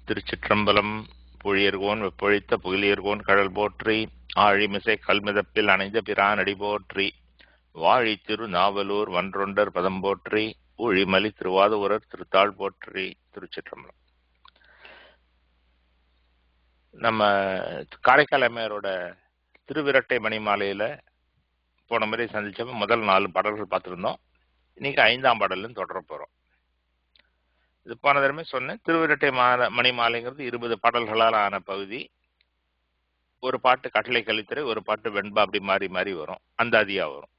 திருச்சிற்றம்பலம். புழியர்கோன் வெப்பொழித்த புகிலியர்கோன் கடல் போற்றி, ஆழிமிசை கல்மிதப்பில் அணைந்த பிரான் அடி போற்றி, வாழி திரு நாவலூர் வன்றொண்டர் பதம் போற்றி, ஊழிமலி திருவாதூரர் திருத்தாள் போற்றி. திருச்சிற்றம்பலம். நம்ம காரைக்கால் அம்மையாரோட திருவிரட்டை மணிமாலையில போன முறை சந்திச்சப்ப முதல் 4 பாடல்கள் பார்த்துருந்தோம். இன்னைக்கு 5ஆம் பாடலும் தொடர போறோம். இது போன தடவை சொன்னேன், திருவிரட்டை மணிமாலைங்கிறது 20 பாடல்களால் ஆன பகுதி. ஒரு பாட்டு கட்டளை கலித்துறை, ஒரு பாட்டு வெண்பா, அப்படி மாறி மாறி வரும், அந்தாதியா வரும்.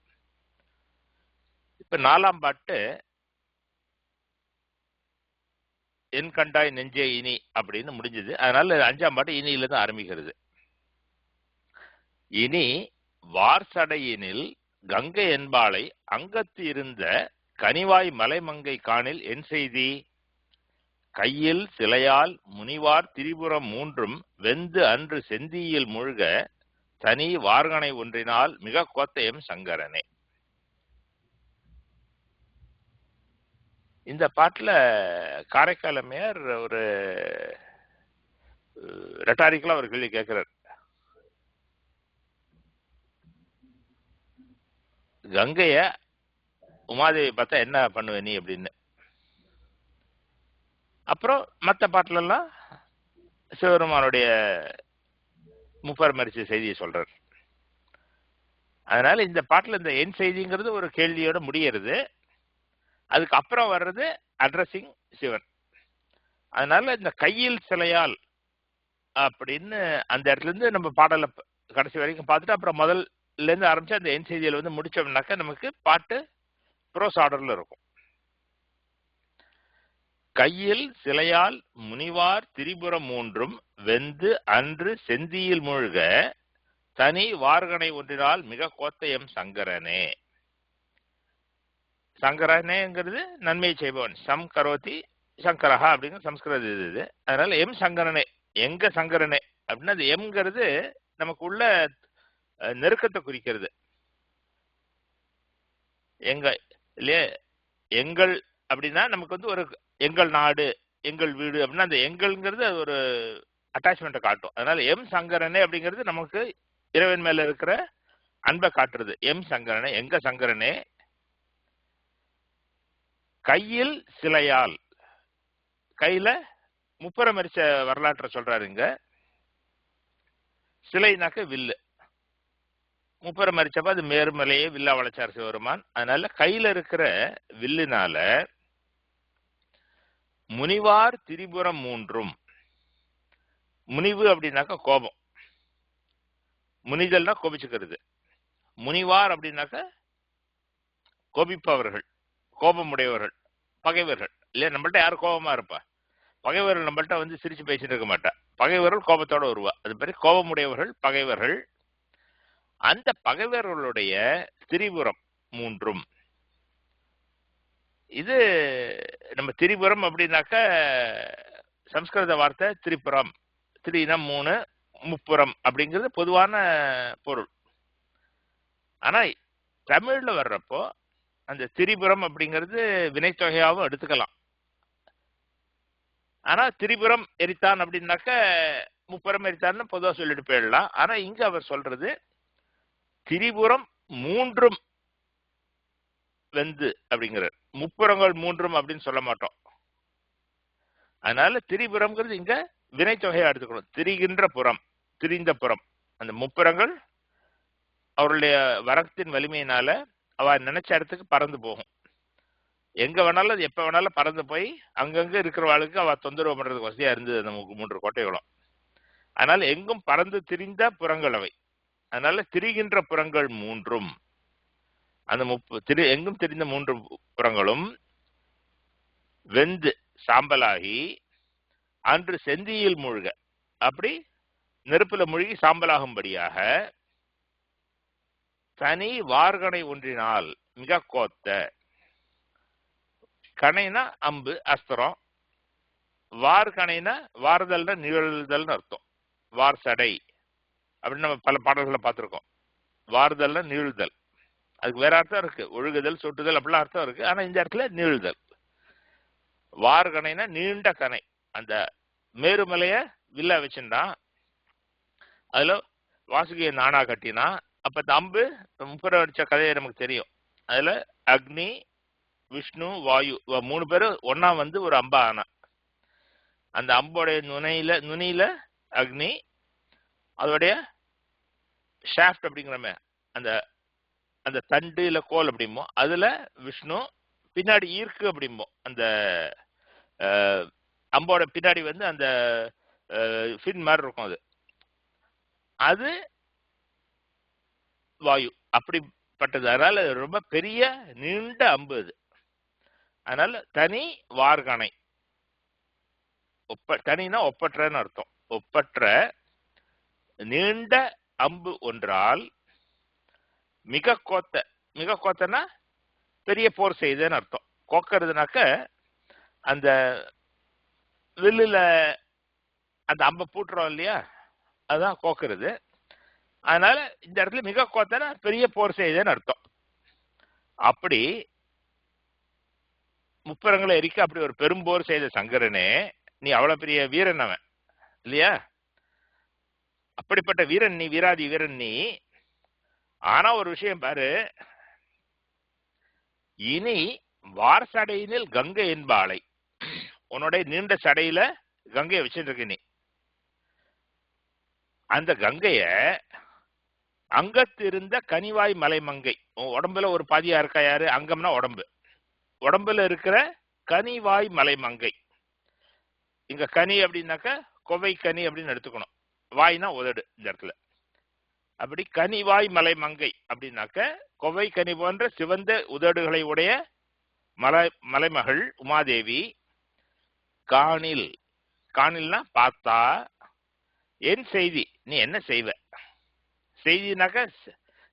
இப்ப 4ஆம் பாட்டு என் கண்டாய் நெஞ்சே இனி அப்படின்னு முடிஞ்சது. அதனால 5ஆம் பாட்டு இனியில தான் ஆரம்பிக்கிறது. இனி வார்சடையினில் கங்கை என்பாளை அங்கத்து இருந்த கனிவாய் மலைமங்கை காணில் என் செய்தி, கையில் சிலையால் முனிவார் திரிபுரம் 3 வெந்து அன்று செந்தியில் மூழ்க தனி வார்கனை ஒன்றினால் மிக கோத்தயம் சங்கரனே. இந்த பாட்டுல காரைக்கால் அம்மையார் ஒரு ரெட்டாரிக்கலா ஒரு கேள்வி கேட்கிறார். கங்கைய உமாதேவி பார்த்தா என்ன பண்ணுவ நீ அப்படின்னு. அப்புறம் மற்ற பாட்டுல எல்லாம் சிவபெருமானுடைய முப்பரமரிசி செய்தியை சொல்றார். அதனால இந்த பாட்டுல இந்த என் செய்திங்கிறது ஒரு கேள்வியோட முடியறது. அதுக்கு அப்புறம் வர்றது அட்ரஸிங் சிவன். அதனால இந்த கையில் சிலையால் அப்படின்னு அந்த இடத்துல இருந்து நம்ம பாடலை கடைசி வரைக்கும் பார்த்துட்டு அப்புறம் முதல்ல இருந்து ஆரம்பிச்சு அந்த என் செய்தியில் வந்து முடிச்சோம்னாக்கா நமக்கு பாட்டு ப்ரோஸ் ஆர்டர்ல இருக்கும். கையில் சிலையால் முனிவார் திரிபுரம் 3 வெந்து அன்று செந்தியில் மூழ்க தனி வார்கனை ஒன்றினால் மிக கோத்தயம் சங்கரனே. சங்கரனேங்கிறது நன்மை செய்பவன், சம் கரோதி சங்கரஹா அப்படிங்கிற சம்ஸ்கிருத இது. அதனால எம் சங்கரனே, எங்க சங்கரனே அப்படின்னா அது எம்ங்கிறது நமக்கு உள்ள நெருக்கத்தை குறிக்கிறது. எங்க இல்லையே, எங்கள் அப்படின்னா நமக்கு வந்து ஒரு எங்கள் நாடு எங்கள் வீடு அப்படின்னா அந்த எங்கள்ங்கிறது அது ஒரு அட்டாச்மெண்ட்டை காட்டும். அதனால எம் சங்கரனே அப்படிங்கிறது நமக்கு இறைவன் மேல இருக்கிற அன்பை காட்டுறது. எம் சங்கரனே, எங்க சங்கரனே. கையில் சிலையால், கையில முப்பரமரிச்ச வரலாற்றை சொல்றாரு இங்க. சிலைனாக்க வில்லு, முப்பரமரிச்சப்ப அது மேருமலையே வில்லா வளைச்சார் சிவபெருமான். அதனால கையில இருக்கிற வில்லுனால முனிவார் திரிபுரம் 3, முனிவு அப்படின்னாக்க கோபம், முனிதல்னா கோபிச்சுக்கிறது, முனிவார் அப்படின்னாக்க கோபிப்பவர்கள், கோபமுடையவர்கள், பகைவர்கள் இல்லையா. நம்மள்ட்ட யாரும் கோபமா இருப்பா, பகைவர்கள் நம்மள்ட்ட வந்து சிரிச்சு பேசிட்டு இருக்க மாட்டா, பகைவர்கள் கோபத்தோட வருவா. அது மாதிரி கோபமுடையவர்கள் பகைவர்கள். அந்த பகைவர்களுடைய திரிபுரம் 3, இது நம்ம திரிபுரம் அப்படின்னாக்க சம்ஸ்கிருத வார்த்தை திரிபுரம், திரினா 3, முப்புறம் அப்படிங்கிறது பொதுவான பொருள். ஆனா தமிழ்ல வர்றப்போ அந்த திரிபுரம் அப்படிங்கிறது வினைத்தொகையாகவும் எடுத்துக்கலாம். ஆனா திரிபுரம் எரித்தான் அப்படின்னாக்க முப்புறம் எரித்தான்னு பொதுவாக சொல்லிட்டு போயிடலாம். ஆனா இங்க அவர் சொல்றது திரிபுரம் 3 வெந்து அப்படிங்கிறார், முப்புறங்கள் 3 அப்படின்னு சொல்ல மாட்டோம். அதனால திரிபுரம்ங்கிறது இங்க வினைத்தொகையா எடுத்துக்கணும். திரிகின்ற புறம், திரிந்த புறம். அந்த முப்புறங்கள் அவருடைய வரத்தின் வலிமையினால அவ நினைச்ச இடத்துக்கு பறந்து போகும். எங்க வேணாலும் அது எப்ப வேணாலும் பறந்து போய் அங்கங்க இருக்கிறவாளுக்கு அவ தொந்தரவு பண்றதுக்கு வசதியா இருந்தது அந்த 3 கோட்டைகளும். அதனால எங்கும் பறந்து திரிந்த புறங்கள் அவை. அதனால திரிகின்ற புறங்கள் 3, அந்த எங்கும் திரிந்த 3 புறங்களும் வெந்து சாம்பலாகி அன்று செந்தியில் மூழ்க, அப்படி நெருப்புல மூழ்கி சாம்பலாகும்படியாக தனி வார்கனை ஒன்றினால் மிக கோத்த. கணைனா அம்பு அஸ்திரம், வார்கணைனா வார்தல்னா நிழல்தல்னு அர்த்தம். வார் சடை அப்படின்னு நம்ம பல பாடல்களை பார்த்திருக்கோம். வார்தல்னா நீழ்தல், அதுக்கு வேற அர்த்தம் இருக்கு, ஒழுகுதல் சொட்டுதல் அப்படிலாம் அர்த்தம் இருக்கு. ஆனா இந்த இடத்துல நீழ்தல். வார்கணைனா நீண்ட கணை, அந்த மேருமலைய வில்லா வச்சிருந்தான், அதுல வாசுகியை நானா கட்டினா. அப்ப இந்த அம்பு முப்புறம் அடிச்ச கதையை நமக்கு தெரியும். அதுல அக்னி, விஷ்ணு, வாயு 3 பேரும் ஒன்னா வந்து ஒரு அம்பா ஆனா. அந்த அம்போடைய நுனியில அக்னி, அதோடைய ஷாஃப்ட் அப்படிங்கிறமே அந்த அந்த தண்டு இல்ல கோல் அப்படிமோ அதுல விஷ்ணு, பின்னாடி ஈர்க்கு அப்படிமோ அந்த அம்போட பின்னாடி வந்து அந்த ஃபின் மாதிரி இருக்கும், அது அது வாயு அப்படிப்பட்டது. அதனால ரொம்ப பெரிய நீண்ட அம்பு அது. அதனால தனி வார்கணை. தனினா ஒப்பற்றன்னு அர்த்தம். ஒப்பற்ற நீண்ட அம்பு ஒன்றால் மிக கோத்தனா பெரிய போர் செய்தன்னு அர்த்தம். கோக்கிறதுனாக்க அந்த வில்லுல அந்த அம்பை பூட்டுறோம் இல்லையா, அதுதான் கோக்கிறது. அதனால இந்த இடத்துல மிக கோத்தனா பெரிய போர் செய்தன்னு அர்த்தம். அப்படி முப்பரங்களை எரிக்க அப்படி ஒரு பெரும்போர் செய்த சங்கரனே, நீ அவ்வளவு பெரிய வீரன் அவன் இல்லையா? அப்படிப்பட்ட வீரன் நீ, வீராதி வீரன் நீ. ஆனா ஒரு விஷயம் பாரு, இனி வார் சடையினில் கங்கை என்பாளை, உன்னுடைய நீண்ட சடையில கங்கையை வச்சுட்டு நீ. அந்த கங்கைய அங்கத்திருந்த கனிவாய் மலைமங்கை, உடம்புல ஒரு பாதியா இருக்கா யாரு? அங்கம்னா உடம்பு. உடம்புல இருக்கிற கனிவாய் மலைமங்கை. இங்க கனி அப்படின்னாக்க கொவை கனி அப்படின்னு எடுத்துக்கணும். வாய்னா உதடு இந்த இடத்துல. அப்படி கனிவாய் மலைமங்கை அப்படின்னாக்க கொவை கனி போன்ற சிவந்த உதடுகளை உடைய மலைமகள் உமாதேவி காணில். காணில்னா பார்த்தா, என் செய்தி நீ என்ன செய்வ? செய்தினாக்க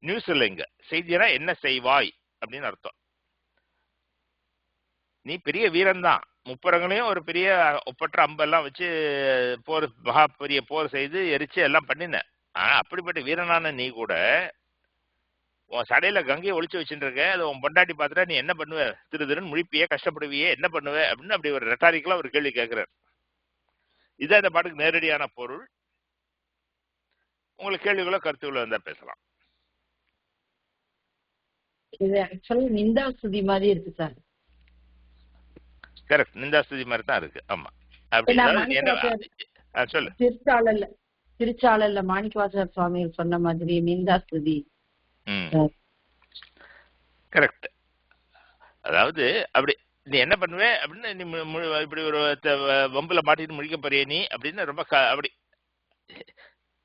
நியூஸ் இல்லைங்க, செய்தினா என்ன செய்வாய் அப்படின்னு அர்த்தம். நீ பெரிய வீரன் தான், முப்புறங்களையும் ஒரு பெரிய ஒப்பற்ற அம்பெல்லாம் வச்சு போர், மகா பெரிய போர் செய்து எரிச்சு எல்லாம் பண்ணின. ஆனா அப்படிப்பட்ட வீரனான நீ கூட உன் சடையில கங்கையை ஒளிச்சு வச்சுட்டு இருக்க, அதை உன் பொண்டாட்டி பார்த்துட்டா நீ என்ன பண்ணுவ? திருன்னு முழிப்பியே, கஷ்டப்படுவியே, என்ன பண்ணுவ அப்படின்னு அப்படி ஒரு ரெட்டாரிக்கலா ஒரு கேள்வி கேட்கிறார். இதான் இந்த பாட்டுக்கு நேரடியான பொருள். உங்களுக்கு கேள்விகளோ கருத்துக்களோ இருந்தா பேசலாம். இது ஆக்சுவலா நிந்தாஸ்துதி மாதிரி இருக்கு சார். கரெக்ட், நிந்தாஸ்துதி மாதிரி தான் இருக்கு. ஆமா. சொல்லு. திருச்சாளர்ல மாணிக்கவாசகர் சுவாமிகள் சொன்ன மாதிரி நிந்தாஸ்துதி. கரெக்ட். அதாவது அப்படி நீ என்ன பண்ணுவே அப்படின்னு, நீ இப்படி ஒரு வம்புல மாட்டிட்டு முடிக்க போறிய நீ அப்படின்னு ரொம்ப அப்படி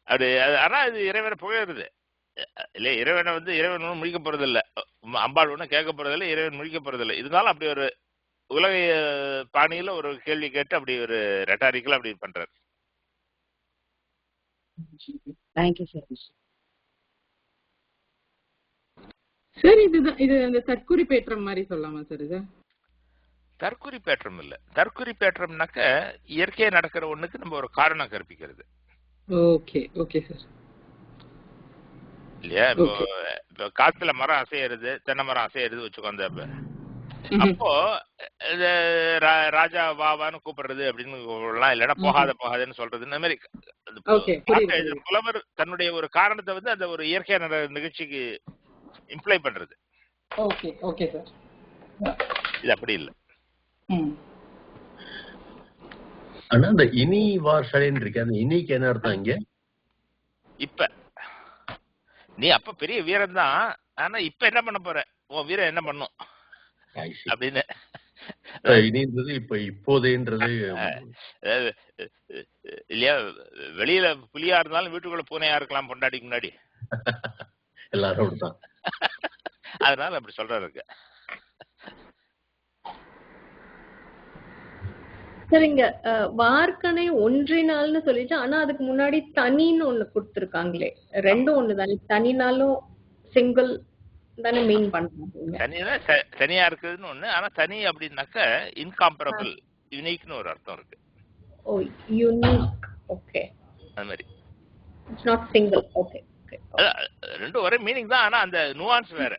அப்படி. ஆனா இது இறைவனை புகழுறது இல்ல, இறைவனை வந்து இறைவன் ஒன்றும் முடிக்க போறது இல்லை, அம்பாள் ஒன்றும் கேட்க போறது இல்லை, இறைவன் முடிக்க போறது இல்லை. இதனால அப்படி ஒரு உலக பாணியில ஒரு கேள்வி கேட்டு அப்படி ஒரு ரெட்டாரிக்கலா அப்படி பண்றாரு. Thank you sir. சார் இதுதான், இது அந்த தற்குறி பேற்றம் மாதிரி சொல்லலாமா சார்? இது தற்குறி பேற்றம் இல்ல. தற்குறி பேற்றம்னாக்க இயற்கையா நடக்கிற ஒண்ணுக்கு நம்ம ஒரு காரணம் கற்பிக்கிறது. Okay okay sir. இல்லையா? இப்போ காத்துல மரம் அசையறது, தென்னை மரம் அசையறது வச்சுக்கோங்க. அப்போ ராஜா வாவான்னு கூப்பிடுறது அப்படின்னு இல்லைன்னா போகாதன்னு சொல்றது, இந்த மாதிரி புலவர் தன்னுடைய ஒரு காரணத்தை வந்து அந்த ஒரு இயற்கையான நிகழ்ச்சிக்கு இம்ப்ளை பண்றது. Okay okay sir. இது அப்படி இல்ல. ஆனா அந்த இனி வார் சடைன்னு இருக்கு, அந்த இனிக்கு என்ன அர்த்தம் இங்க? இப்ப நீ அப்ப பெரிய வீரன் தான், ஆனா இப்ப என்ன பண்ண போற? உன் வீரன் என்ன பண்ணும் அப்படின்னு. இனின்றது இப்ப இப்போதைன்றது இல்லையா? வெளியில புலியா இருந்தாலும் வீட்டுக்குள்ள பூனையா இருக்கலாம் பொண்டாட்டிக்கு முன்னாடி. எல்லாரும் தான். அதனால அப்படி சொல்றாரு. சரிங்க, வார்கனை ஒன்றினால்னு சொல்லிட்டு, ஆனா அதுக்கு முன்னாடி தனின்னு ஒண்ணு கொடுத்திருக்காங்களே, ரெண்டும் ஒண்ணுதானே? தனினாலும் சிங்கிள் தானே மீன் பண்றாங்க. தனியா தனியா இருக்குதுன்னு ஒண்ணு, ஆனா தனி அப்படின்னாக்க இன்காம்பரபிள், யூனிக்னு ஒரு அர்த்தம் இருக்கு. ஓ, யூனிக். ஓகே, அந்த மாதிரி. It's not single. Okay okay. ரெண்டும் ஒரே மீனிங் தான், ஆனா அந்த நுவான்ஸ் வேற.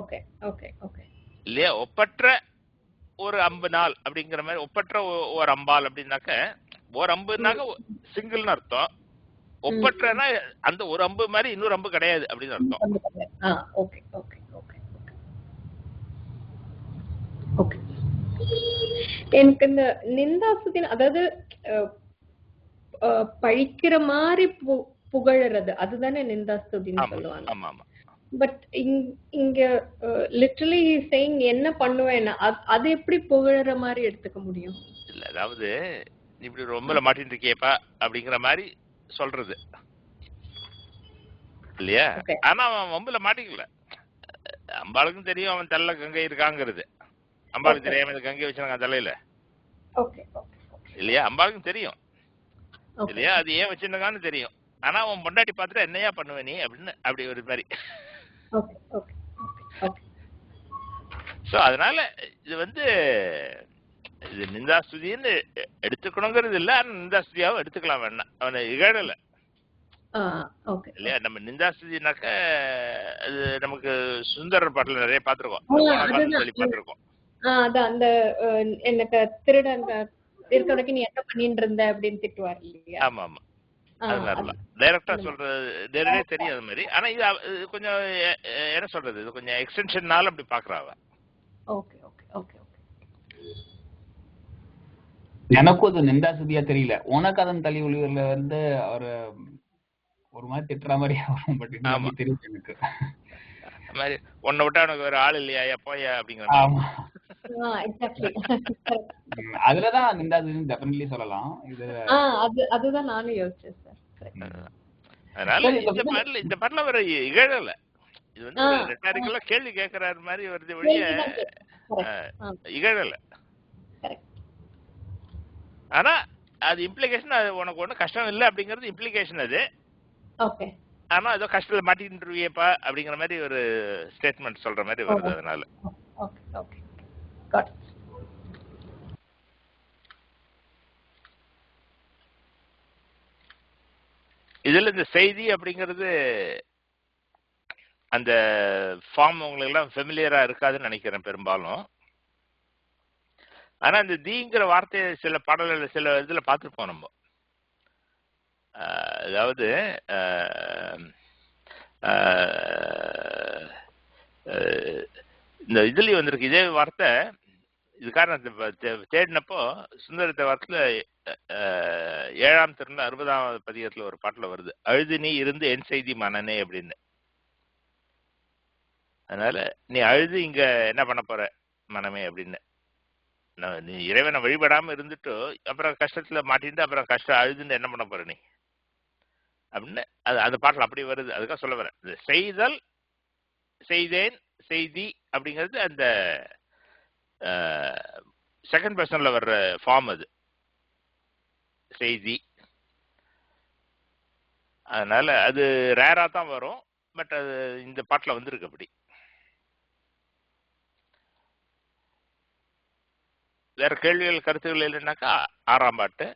Okay okay okay. இல்லையா? ஒப்பற்ற ஒரு அம்பு நாள் அப்படிங்கிற மாதிரி, ஒப்பற்ற ஒரு அம்பாள் அப்படின்னாக்க, ஒரு அம்புனாக்க சிங்கிள்னு அர்த்தம். ஒப்பற்றனா அந்த ஒரு அம்பு மாதிரி இன்னொரு அம்பு கிடையாது அப்படின்னு அர்த்தம். Okay okay okay okay. எனக்கு இந்த நிந்தாசுதி, அதாவது பழிக்கிற மாதிரி புகழறது, அதுதானே நிந்தாஸ்துதின்னு சொல்லுவாங்க. ஆமா ஆமா. பட் இங்க லிட்டரலி சேயிங் என்ன பண்ணுவேன்னா, அது எப்படி புகழற மாதிரி எடுத்துக்க முடியும்? இல்ல, அதாவது நீ இப்படி ரொம்ப மாட்டின்னு இருக்கியப்பா அப்படிங்கிற மாதிரி சொல்றது இல்லையா? ஆனா அவன் வம்புல மாட்டிக்கல. அம்பாளுக்கும் தெரியும் அவன் தள்ள கங்கை இருக்காங்கிறது. அம்பாளுக்கு தெரியாம கங்கை வச்சிருக்காங்க தலையில இல்லையா? அம்பாளுக்கும் தெரியும் இல்லையா? அது ஏன் வச்சிருக்கான்னு தெரியும். ஆனா அவன் பொண்டாட்டி பார்த்துட்டு என்னையா பண்ணுவ நீ அப்படின்னு அப்படி ஒரு மாதிரி. சோ அதனால இது இது நிந்தாஸ்துதின்னு எடுத்துக்கணுங்கிறது இல்ல. ஆனா நிந்தாஸ்துதியாவும் எடுத்துக்கலாம், வேணாம், அவனை இகழல இல்லையா? நம்ம நிந்தாஸ்துதினாக்க அது நமக்கு சுந்தரர் பாட்டுல நிறைய பார்த்திருக்கோம், பாத்திருக்கோம். அந்த எனக்கு திருடன் இருக்க வரைக்கும் நீ என்ன பண்ணிட்டு இருந்த அப்படின்னு திட்டுவார் இல்லையா? ஆமா ஆமா. அதனால டைரக்டா சொல்றது நேரடியா தெரியும் அது மாதிரி. ஆனா இது கொஞ்சம் என்ன சொல்றது, இது கொஞ்சம் எக்ஸ்டென்ஷன்னால அப்படி பாக்குறாவ. Okay okay okay okay. எனக்கும் அது நிந்தாசுதியா தெரியல. உனக்கு அதன் தலி ஒளிவர்ல அவரு ஒரு மாதிரி திட்டுற மாதிரி தெரியும் எனக்கு. மாதிரி உன்னை விட்டா உனக்கு வேற ஆள் இல்லையா போயா அப்படிங்கிற. ஆமா, அதுலதான் நிந்தாசுதின்னு டெஃபினெட்லி சொல்லலாம். இது அதுதான் நானும் யோசிச்சேன் சார். அதனால இந்த பாட்டுல வர இகழல, இது ரெட்டாரிக்கலா கேள்வி கேட்கறாரு மாதிரி வருது ஒழிய இகழல. ஆனா அது இம்ப்ளிகேஷன், அது உனக்கு ஒன்றும் கஷ்டம் இல்லை அப்படிங்கிறது இம்ப்ளிகேஷன் அது. ஆனா ஏதோ கஷ்டத்துல மாட்டிக்கிட்டுருவியப்பா அப்படிங்கிற மாதிரி ஒரு ஸ்டேட்மெண்ட் சொல்ற மாதிரி வருது. அதனால இதுல இந்த செய்தி அப்படிங்கிறது அந்த ஃபார்ம் உங்களுக்கு எல்லாம் ஃபெமிலியரா இருக்காதுன்னு நினைக்கிறேன் பெரும்பாலும். ஆனா இந்த தீங்கிற வார்த்தையை சில பாடல்கள் சில இதுல பார்த்துருப்போம் நம்ம. அதாவது இந்த இதுலயும் வந்திருக்கு இதே வார்த்தை. இதுக்காக தேடினப்போ சுந்தரத்தை வார்த்தையில 7ஆம் திருநாள் 60ஆவது பதிகத்துல ஒரு பாட்டுல வருது, அழுது நீ இருந்து என் செய்தி மனனே அப்படின்னு. அதனால நீ அழுது இங்க என்ன பண்ண போற மனமே அப்படின்னு. நீ இறைவனை வழிபடாம இருந்துட்டு அப்புறம் கஷ்டத்துல மாட்டிட்டு அப்புறம் கஷ்டம் அழுதுன்னு என்ன பண்ண போற நீ அப்படின்னு அது அந்த பாட்டில் அப்படி வருது. அதுக்காக சொல்ல வரேன். செய்தல், செய்தேன், செய்தி அப்படிங்கிறது அந்த செகண்ட் பர்சன்ல வர்ற ஃபார்ம் அது செய்தி. அதனால அது ரேரா தான் வரும். பட் அது இந்த பாட்டில் வந்திருக்கு அப்படி. வேற கேள்விகள் கருத்துக்கள் இல்லைன்னாக்கா 6ஆம் பாட்டு.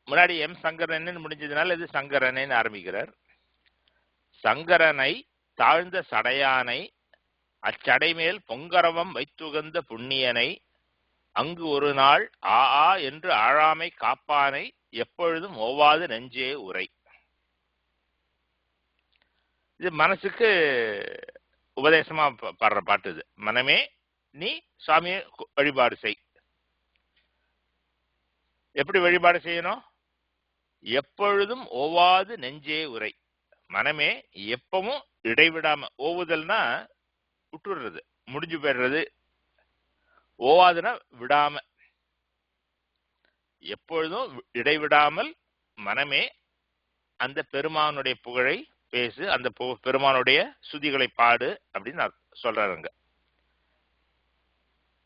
முன்னாடி எம் சங்கரன் முடிஞ்சதுனால இது சங்கரனை ஆரம்பிக்கிறார். சங்கரனை தாழ்ந்த சடையானை அச்சடை மேல் பொங்கரவம் வைத்துகந்த புண்ணியனை அங்கு ஒரு நாள் ஆ ஆ என்று ஆழாமை காப்பானை எப்பொழுதும் ஓவாது நெஞ்சே உரை. இது மனசுக்கு உபதேசமா பாடுற பாட்டு. இது மனமே நீ சுவாமியை வழிபாடு செய். எப்படி வழிபாடு செய்யணும்? எப்பொழுதும் ஓவாது நெஞ்சே உரை. மனமே எப்பவும் இடைவிடாம, ஓவுதல்னா விட்டுடுறது, முடிஞ்சு போயிடுறது, ஓவாதுன்னா விடாம, எப்பொழுதும் இடைவிடாமல் மனமே அந்த பெருமானுடைய புகழை பேசு, அந்த பெருமானுடைய சுதிகளை பாடு அப்படின்னு சொல்றாருங்க.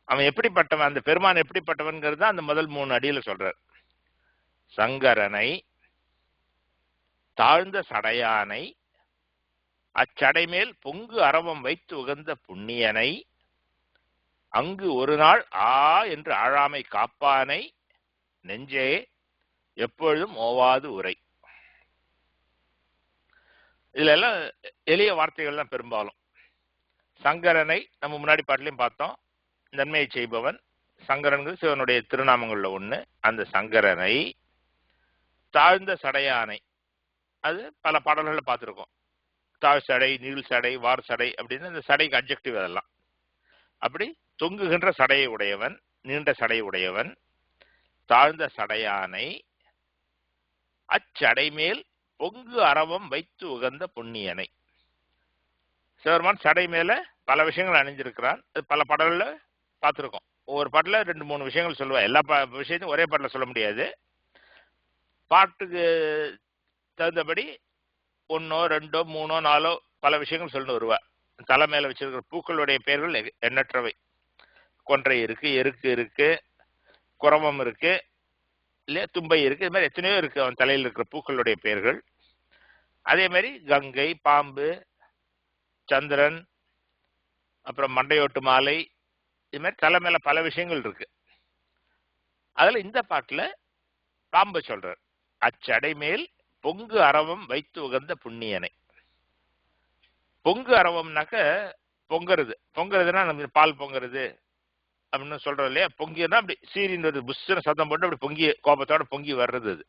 அவன் எப்படிப்பட்டவன், அந்த பெருமான் எப்படிப்பட்டவன்கிறது அந்த முதல் 3 அடியில சொல்றார். சங்கரனை தாழ்ந்த சடையானை அச்சடை மேல் பொங்கு அரவம் வைத்து உகந்த புண்ணியனை அங்கு ஒரு நாள் ஆ என்று ஆழாமை காப்பானை நெஞ்சே எப்பொழுதும் ஓவாது உரை. இதுல எல்லாம் எளிய வார்த்தைகள் தான் பெரும்பாலும். சங்கரனை நம்ம முன்னாடி பாட்டிலையும் பார்த்தோம். நன்மையை செய்பவன் சங்கரன்கிறது சிவனுடைய திருநாமங்கள்ல ஒண்ணு. அந்த சங்கரனை தாழ்ந்த சடையானை, அது பல பாடல்களை பார்த்துருக்கோம். தாழ் சடை, நீள் சடை, வார் சடை அப்படின்னு இந்த சடைக்கு அப்ஜெக்டிவ். அதெல்லாம் அப்படி தொங்குகின்ற சடையை உடையவன், நீண்ட சடை உடையவன், தாழ்ந்த சடையானை அச்சடை மேல் பொங்கு அரவம் வைத்து உகந்த புண்ணியனை. சிவருமான் சடை மேல பல விஷயங்கள் அணிஞ்சிருக்கிறான். அது பல பாடல்ல பார்த்துருக்கோம். ஒவ்வொரு பாட்டில் 2-3 விஷயங்கள் சொல்லுவா. எல்லா விஷயத்தையும் ஒரே பாட்டில் சொல்ல முடியாது. பாட்டுக்கு தகுந்தபடி 1, 2, 3, 4 பல விஷயங்கள் சொல்லி வருவா. தலை மேல வச்சிருக்கிற பூக்களுடைய பெயர்கள் எண்ணற்றவை. கொன்றை இருக்கு, எருக்கு இருக்கு, குரவம் இருக்கு, இல்லையா தும்பை இருக்கு. இது மாதிரி எத்தனையோ இருக்கு அவன் தலையில் இருக்கிற பூக்களுடைய பெயர்கள். அதே மாதிரி கங்கை, பாம்பு, சந்திரன், அப்புறம் மண்டையோட்டு மாலை, இது மாதிரி தலை மேல பல விஷயங்கள் இருக்கு. அதுல இந்த பாட்டுல பாம்பை சொல்றார். அச்சடை மேல் பொங்கு அரவம் வைத்து உகந்த புண்ணியனை. பொங்கு அரவம்னாக்க பொங்குறது. பொங்குறதுன்னா நம்ம பால் பொங்குறது அப்படின்னு சொல்றோம் இல்லையா. பொங்கினா அப்படி சீரின்றது புஷ்ஷன சத்தம் போட்டு அப்படி பொங்கி கோபத்தோட பொங்கி வர்றது அது.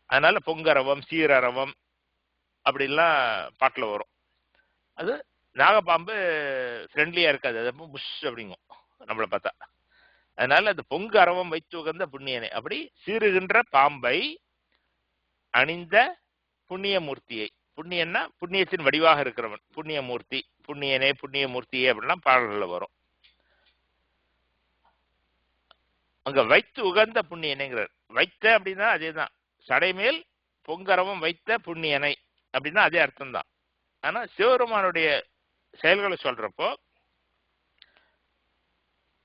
அதனால பொங்கரவம், சீரரவம் அப்படிலாம் பாட்டுல வரும். அது நாகப்பாம்பு ஃப்ரெண்ட்லியா இருக்காது, அது புஷ் அப்படிங்கும் நம்மளை பார்த்தா. அதனால அந்த பொங்கு அரவம் வைத்து உகந்த புண்ணியனை, அப்படி சீறுகின்ற பாம்பை அணிந்த புண்ணியமூர்த்தியை. புண்ணியன்னா புண்ணியத்தின் வடிவாக இருக்கிறவன், புண்ணியமூர்த்தி, புண்ணியனே புண்ணியமூர்த்தியே அப்படின்லாம் பாடல்கள்ல வரும். அங்க வைத்து உகந்த புண்ணியனைங்கிறார். வைத்த அப்படின்னா அதேதான், சடைமேல் பொங்கரவம் வைத்த புண்ணியனை அப்படின்னா அதே அர்த்தம் தான். ஆனா சிவபெருமானுடைய செயல்களை சொல்றப்போ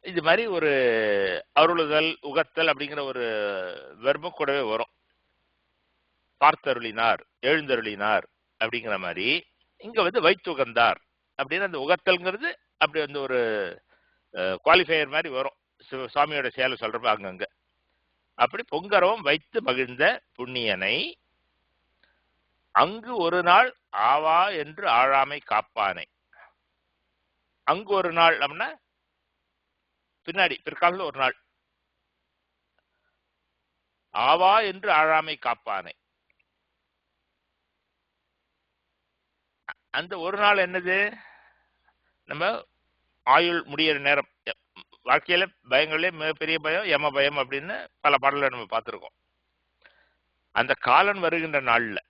இது மாதிரி ஒரு அருளுதல், உகத்தல் அப்படிங்கிற ஒரு வெர்பம் கூடவே வரும். பார்த்தருளினார், எழுந்தருளினார் அப்படிங்கிற மாதிரி இங்க வந்து வைத்துகந்தார் அப்படின்னு அந்த உகத்தல்ங்கிறது அப்படி வந்து ஒரு குவாலிஃபையர் மாதிரி வரும் சுவாமியோட செயலை சொல்றப்ப அங்கங்க. அப்படி பொங்கரவம் வைத்து மகிழ்ந்த புண்ணியனை அங்கு ஒரு நாள் ஆவா என்று ஆழாமை காப்பானை. அங்கு ஒரு நாள் அப்படின்னா பின்னாடி பிற்காலத்தில் ஒரு நாள். ஆவா என்று ஆழாமை காப்பானை, அந்த ஒரு நாள் என்னது? நம்ம ஆயுள் முடியிற நேரம். வாழ்க்கையில பயங்களே மிகப்பெரிய பயம் யம பயம் அப்படின்னு பல பாடல்களை நம்ம பார்த்துருக்கோம். அந்த காலன் வருகின்ற நாள்ல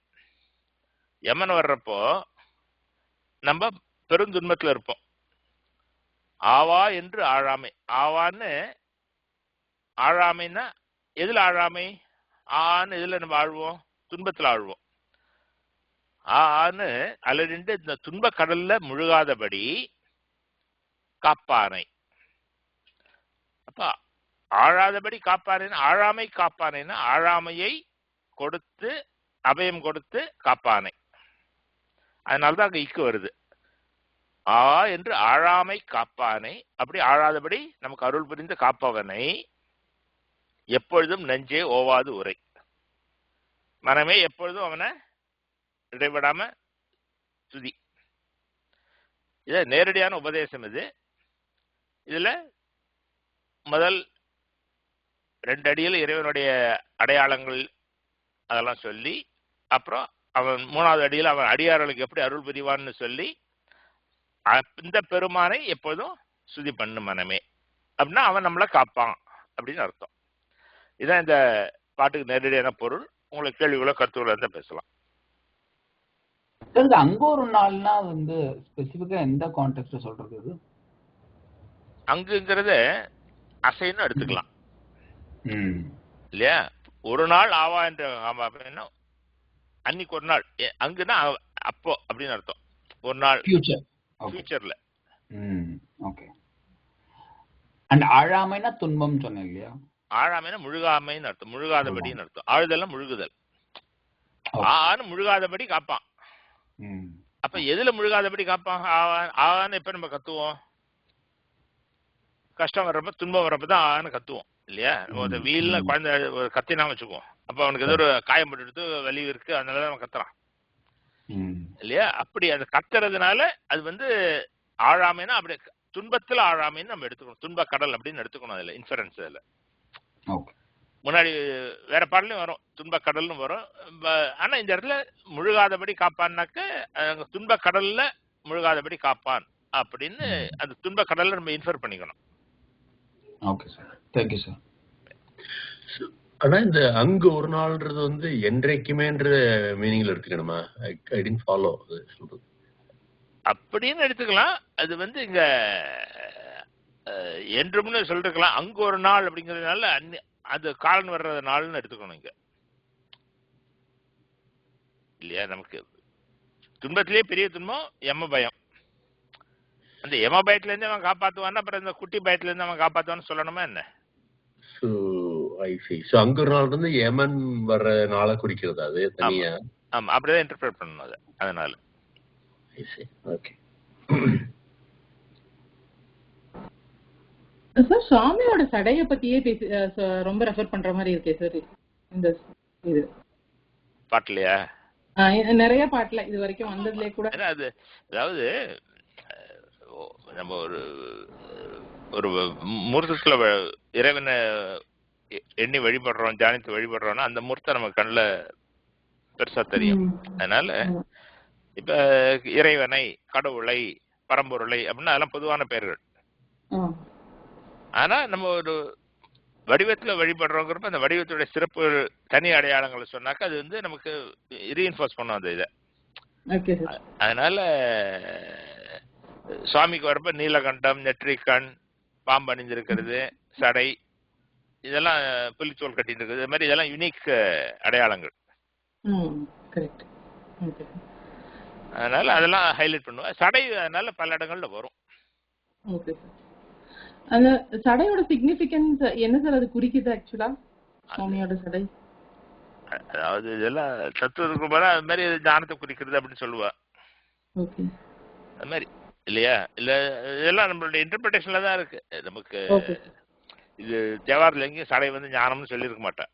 யமன் வர்றப்போ நம்ம பெருந்துன்பத்துல இருப்போம். ஆவா என்று ஆழாமை. ஆவான்னு ஆழாமைன்னா எதுல ஆழாமை? ஆன்னு எதுல நம்ம ஆழ்வோம்? துன்பத்துல ஆழ்வோம். ஆன்னு அலறிண்டு இந்த துன்ப கடல்ல முழுகாதபடி காப்பானை. அப்ப ஆழாதபடி காப்பானேன்னா ஆழாமை காப்பானேன்னா ஆழாமையை கொடுத்து அபயம் கொடுத்து காப்பானை. அதனால்தான் அங்க இக்கு வருது. ஆ என்று ஆழாமை காப்பானை, அப்படி ஆழாதபடி நமக்கு அருள் புரிந்து காப்பவனை எப்பொழுதும் நெஞ்சே ஓவாது உரை. மனமே எப்பொழுதும் அவனை இடைவிடாம துதி. இது நேரடியான உபதேசம். இதுல முதல் 2 அடியில் இறைவனுடைய அடையாளங்கள் அதெல்லாம் சொல்லி, அப்புறம் அவன் 3வது அடியில் அவன் அடியார்களுக்கு எப்படி அருள் புரிவான்னு சொல்லி, இந்த பெருமானை எப்போதும் சுதி பண்ணு மனமே அப்படின்னா அவன் நம்மளை காப்பான் அப்படின்னு அர்த்தம். இதுதான் இந்த பாட்டுக்கு நேரடியான பொருள். உங்களுக்கு கேள்விகளோ கருத்துக்களோ இருந்தா பேசலாம். அங்க ஒரு நாள்னா வந்து ஸ்பெசிபிக்கா எந்த கான்டெக்ஸ்ட் சொல்றது? அங்குங்கிறத அசைன்னு எடுத்துக்கலாம் இல்லையா? ஒரு நாள் ஆவா என்ற அன்னைக்கு ஒரு நாள், அங்குன்னா அப்போ அப்படின்னு அர்த்தம். ஒரு நாள் ஃபியூச்சர்ல. ஓகே. அண்ட் ஆழாமைனா துன்பம் சொன்னேன் இல்லையா? ஆழாமைனா முழுகாமைன்னு அர்த்தம், முழுகாதபடின்னு அர்த்தம். ஆழுதல்னா முழுகுதல். ஆன்னு முழுகாதபடி காப்பான். அப்ப எதுல முழுகாதபடி காப்பான்? ஆன்னு எப்ப நம்ம கத்துவோம்? கஷ்டம் வர்றப்ப, துன்பம் வர்றப்பதான் ஆன்னு கத்துவோம் இல்லையா? ஒரு வீல்ல குழந்தை ஒரு கத்தினா வச்சுக்குவோம். அப்ப அவனுக்கு ஏதோ ஒரு காயம் போட்டு வலி இருக்கு, அதனாலதான் அவன் கத்துறான் இல்லையா? அப்படி அது கத்துறதுனால அது வந்து ஆழாமைன்னா அப்படி துன்பத்துல ஆழாமைன்னு நம்ம எடுத்துக்கணும். துன்ப கடல் அப்படின்னு எடுத்துக்கணும். அதுல இன்ஃபரன்ஸ் அதுல முன்னாடி வேற பாடலையும் வரும், துன்ப கடல்னு வரும். ஆனா இந்த இடத்துல முழுகாதபடி காப்பான்னாக்க துன்ப கடல்ல முழுகாதபடி காப்பான் அப்படின்னு அந்த துன்ப கடல்ல நம்ம இன்ஃபர் பண்ணிக்கணும். Okay sir, thank you sir. ஆனா இந்த அங்கு ஒரு நாள்ன்றது வந்து என்றைக்குமேன்ற மீனிங்ல எடுத்துக்கணுமா? ஐ டிட் ஃபாலோ சொல்றது அப்படின்னு எடுத்துக்கலாம். அது வந்து இங்க என்றும்னு சொல்லிருக்கலாம். அங்கு ஒரு நாள் அப்படிங்கறதுனால அது காலன் வர்ற நாள்னு எடுத்துக்கணும் இங்க இல்லையா? நமக்கு துன்பத்திலேயே பெரிய துன்பம் யம பயம். அந்த யம பயத்துல இருந்து அவன் காப்பாத்துவான், அப்புறம் இந்த குட்டி பயத்துல இருந்து அவன் காப்பாத்துவான்னு சொல்லணுமா என்ன? அங்கு ஒரு நாள் வந்து யமன் வர்ற நாளை குறிக்கிறது அது தனியா. ஆமா, அப்படிதான் இன்டர்பிரேட் பண்ணணும் அது. அதனால ஓகே சார், சுவாமியோட சடைய பத்தியே ரொம்ப ரெஃபர் பண்ற மாதிரி இருக்கே சார் இந்த இது பாட்டுலையா? நிறைய பாட்டுல இது வரைக்கும் வந்ததுலயே கூட. அது அதாவது நம்ம ஒரு ஒரு மூர்த்தத்துல இறைவனை எண்ணி வழிபடுறோம், தியானித்து வழிபடுறோம்னா அந்த மூர்த்தம் நம்ம கண்ணுல பெருசா தெரியும். அதனால இப்ப இறைவனை, கடவுளை, பரம்பொருளை அப்படின்னா அதெல்லாம் பொதுவான பெயர்கள். ஆனா நம்ம ஒரு வடிவத்துல வழிபடுறோங்கிறப்ப அந்த வடிவத்துடைய சிறப்பு தனி அடையாளங்களை சொன்னாக்க அது வந்து நமக்கு ரீஇன்ஃபோர்ஸ் பண்ணும் அந்த இதை. அதனால சுவாமிக்கு வரப்ப நீலகண்டம், நெற்றிக்கண், பாம்பு அணிஞ்சிருக்கிறது, சடை, இதெல்லாம் புலித்தோல் கட்டிட்டு இருக்குது, இது மாதிரி இதெல்லாம் யூனிக் அடையாளங்கள். அதனால அதெல்லாம் ஹைலைட் பண்ணுவேன். சடை அதனால பல இடங்கள்ல வரும். அந்த சடையோட சிக்னிஃபிகன்ஸ் என்ன சார் அது குறிக்குது ஆக்சுவலா சுவாமியோட சடை? அதாவது இதெல்லாம் தத்துவத்துக்கு போல அது மாதிரி ஞானத்தை குறிக்கிறது அப்படின்னு சொல்லுவா. அது மாதிரி இல்லையா? இல்ல இதெல்லாம் நம்மளுடைய இன்டர்பிரேஷன்ல தான் இருக்கு. நமக்கு இது ஜவாஹர்ல எங்கேயும் சடை வந்து ஞானம்னு சொல்லியிருக்க மாட்டேன்.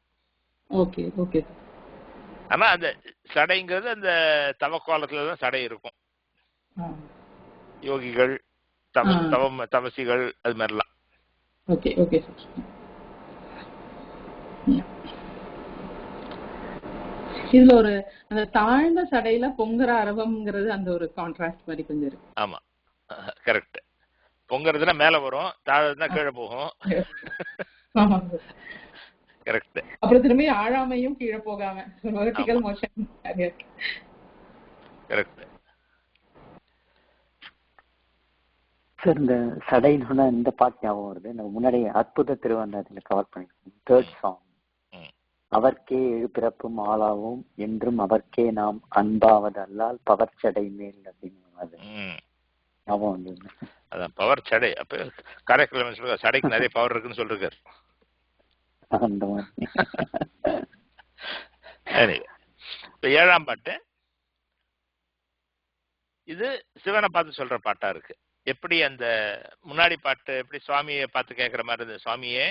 Okay okay. ஆனா அந்த சடைங்கிறது அந்த தவக்கோலத்துலதான் சடை இருக்கும். யோகிகள், தவசிகள், அது மாதிரிலாம். Okay okay sir. இதுல ஒரு அந்த தாழ்ந்த சடையில பொங்குற அரவம்ங்கிறது அந்த ஒரு கான்ட்ராஸ்ட் மாதிரி கொஞ்சம் இருக்கு. ஆமா, கரெக்ட். பொங்குறதுனா மேல வரும், தாழ்ந்தா கீழே போகும். கரெக்ட். அப்புறம் திரும்பி ஆழாமையும் கீழே போகாம வெர்டிகல் மோஷன். Correct sir. இந்த சடைன்னு இந்த பாட்டு ஞாபகம் வருது. நம்ம முன்னாடி அற்புத திருவண்ணாதில கவர் பண்ணிருக்கோம். 3rd சாங், அவர்க்கே எழுப்பிறப்பும் ஆளாவும் என்றும் அவர்க்கே நாம் அன்பாவது அல்லால் பவர் சடை மேல் அப்படின்னு ஞாபகம் வந்தது. அதான் பவர் சடை. அப்ப காரைக்குடி சொல்லுங்க, சடைக்கு நிறைய பவர் இருக்குன்னு சொல்றாரு. அந்த மாதிரி. இப்ப 7ஆம் பாட்டு இது சிவனை பார்த்து சொல்ற பாட்டா இருக்கு. எப்படி அந்த முன்னாடி பாட்டு எப்படி சுவாமியை பார்த்து கேட்கற மாதிரி இருந்தது, சுவாமியே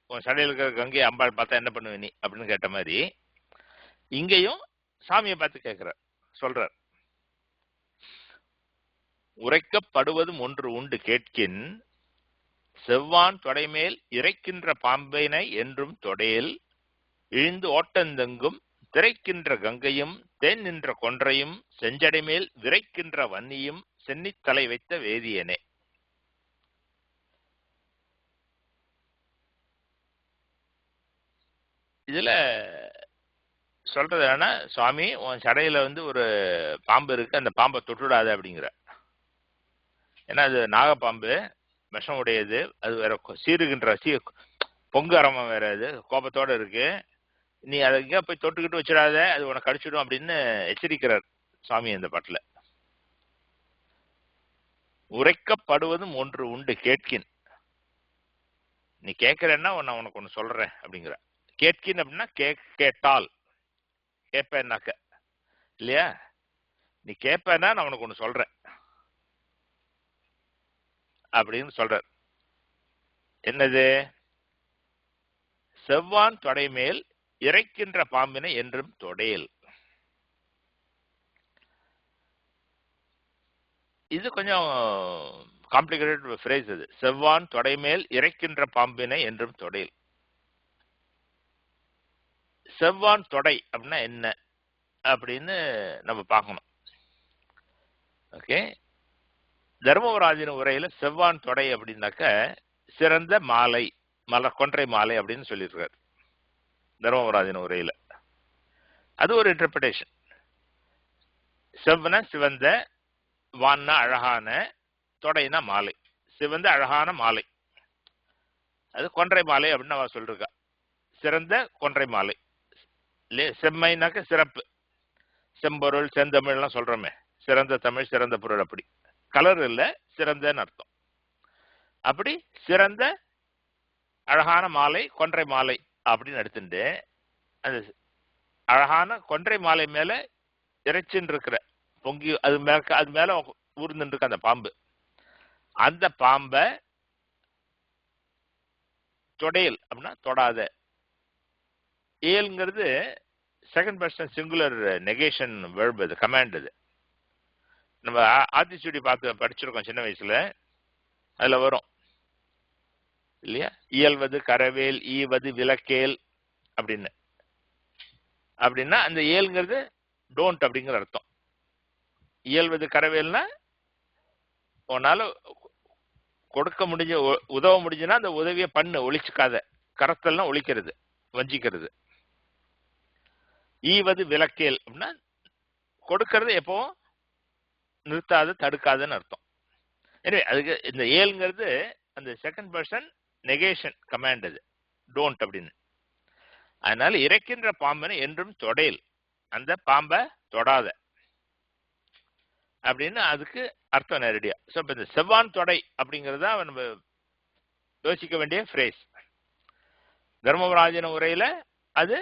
உன் சடையில் இருக்கிற கங்கை அம்பாள் பார்த்தா என்ன பண்ணுவ நீ அப்படின்னு கேட்ட மாதிரி இங்கேயும் சாமியை பார்த்து கேட்கிற சொல்றார். உரைக்கப்படுவதும் ஒன்று உண்டு கேட்கின், செவ்வான் தொடைமேல் இறைக்கின்ற பாம்பினை என்றும் தொடையில் இழிந்து ஓட்டந்தெங்கும் திரைக்கின்ற கங்கையும் தேன் நின்ற கொன்றையும் செஞ்சடைமேல் விரைக்கின்ற வன்னியும் சென்னித்தலை வைத்த வேதியனே. இதுல சொல்றது என்னன்னா, சுவாமி உன் சடையில வந்து ஒரு பாம்பு இருக்கு, அந்த பாம்பை தொட்டுடாத அப்படிங்கிற. ஏன்னா அது நாகப்பாம்பு, விஷம் உடையது, அது வேற சீருகின்ற பொங்கு அரமம் வேற, அது கோபத்தோட இருக்கு, நீ அதை எங்கேயா போய் தொட்டுக்கிட்டு வச்சிடாத, அது உனக்கு கடிச்சிடும் அப்படின்னு எச்சரிக்கிறார் சுவாமி இந்த பாட்டுல. உரைக்கப்படுவதும் ஒன்று உண்டு கேட்கின், நீ கேட்கிறன்னா நான் உனக்கு ஒண்ணு சொல்றேன் அப்படிங்கிற. கேட்கின் அப்படின்னா கேட்டால், கேட்பேன்னாக்க இல்லையா, நீ கேட்பேன்னா நான் உனக்கு ஒண்ணு சொல்றேன் அப்படின்னு சொல்ற. என்னது? செவ்வான் தொடை மேல் இறைக்கின்ற பாம்பினை என்றும் தொடையில். இது கொஞ்சம் காம்ப்ளிகேட்டட் ஃப்ரேஸ். இது செவ்வான் தொடை மேல் இறைக்கின்ற பாம்பினை என்றும் தொடையில். செவ்வான் தொடை அப்படின்னா என்ன அப்படின்னு நம்ம பார்க்கணும். ஓகே, தர்மபுராஜின் உரையில செவ்வான் தொடை அப்படின்னாக்க சிறந்த மாலை, கொன்றை மாலை அப்படின்னு சொல்லியிருக்காரு தர்மபுராஜின் உரையில. அது ஒரு இன்டர்பிரேஷன். செவ்வன சிவந்த, வான்னா அழகான, தொடைனா மாலை, சிவந்த அழகான மாலை, அது கொன்றை மாலை அப்படின்னு அவ சொல்லிருக்கா. சிறந்த கொன்றை மாலை. செம்மைனாக்க சிறப்பு, செம்பொருள் செந்தமிழ்லாம் சொல்றோமே, சிறந்த தமிழ் சிறந்த பொருள், அப்படி கலர் இல்ல, சிறந்தன்னு அர்த்தம். அப்படி சிறந்த அழகான மாலை கொன்றை மாலை அப்படின்னு எடுத்துட்டு அந்த அழகான கொன்றை மாலை மேல இறைச்சின்னு இருக்கிற பொங்கி அது மேல ஊர்ந்துட்டு இருக்க அந்த பாம்பு, அந்த பாம்பை தொடையில் அப்படின்னா தொடாத. ஏல்ங்கிறது second person singular negation verb, அது கமாண்ட். அது நம்ம ஆத்திச்சூடி படிச்சிருக்கோம் சின்ன வயசுல, அதுல வரும் இல்லையா, இயல்வது கரவேல் ஈவது விளக்கேல் அப்படின்னு. அப்படின்னா அந்த ஏல்ங்கிறது டோன்ட் அப்படிங்கிற அர்த்தம். இயல்வது கரவேல்னா உன்னால கொடுக்க முடிஞ்ச உதவ முடிஞ்சுன்னா அந்த உதவியை பண்ணு, ஒழிச்சுக்காத. கரத்தல்னா ஒழிக்கிறது, வஞ்சிக்கிறது. ஈவது விளக்கேல் அப்படின்னா கொடுக்கறது எப்பவும் நிறுத்தாது, தடுக்காதுன்னு அர்த்தம். எனவே அதுக்கு இந்த ஏல்ங்கிறது அந்த செகண்ட் பர்சன் நெகேஷன் கமாண்ட், அது டோன்ட் அப்படின்னு. அதனால இறைக்கின்ற பாம்பனை என்றும் தொடையில், அந்த பாம்பை தொடாத அப்படின்னு அதுக்கு அர்த்தம் நேரடியா. ஸோ இப்போ இந்த செவ்வான் தொடை அப்படிங்கிறது தான் நம்ம யோசிக்க வேண்டிய ஃப்ரேஸ். தர்மபுராஜன உரையில அது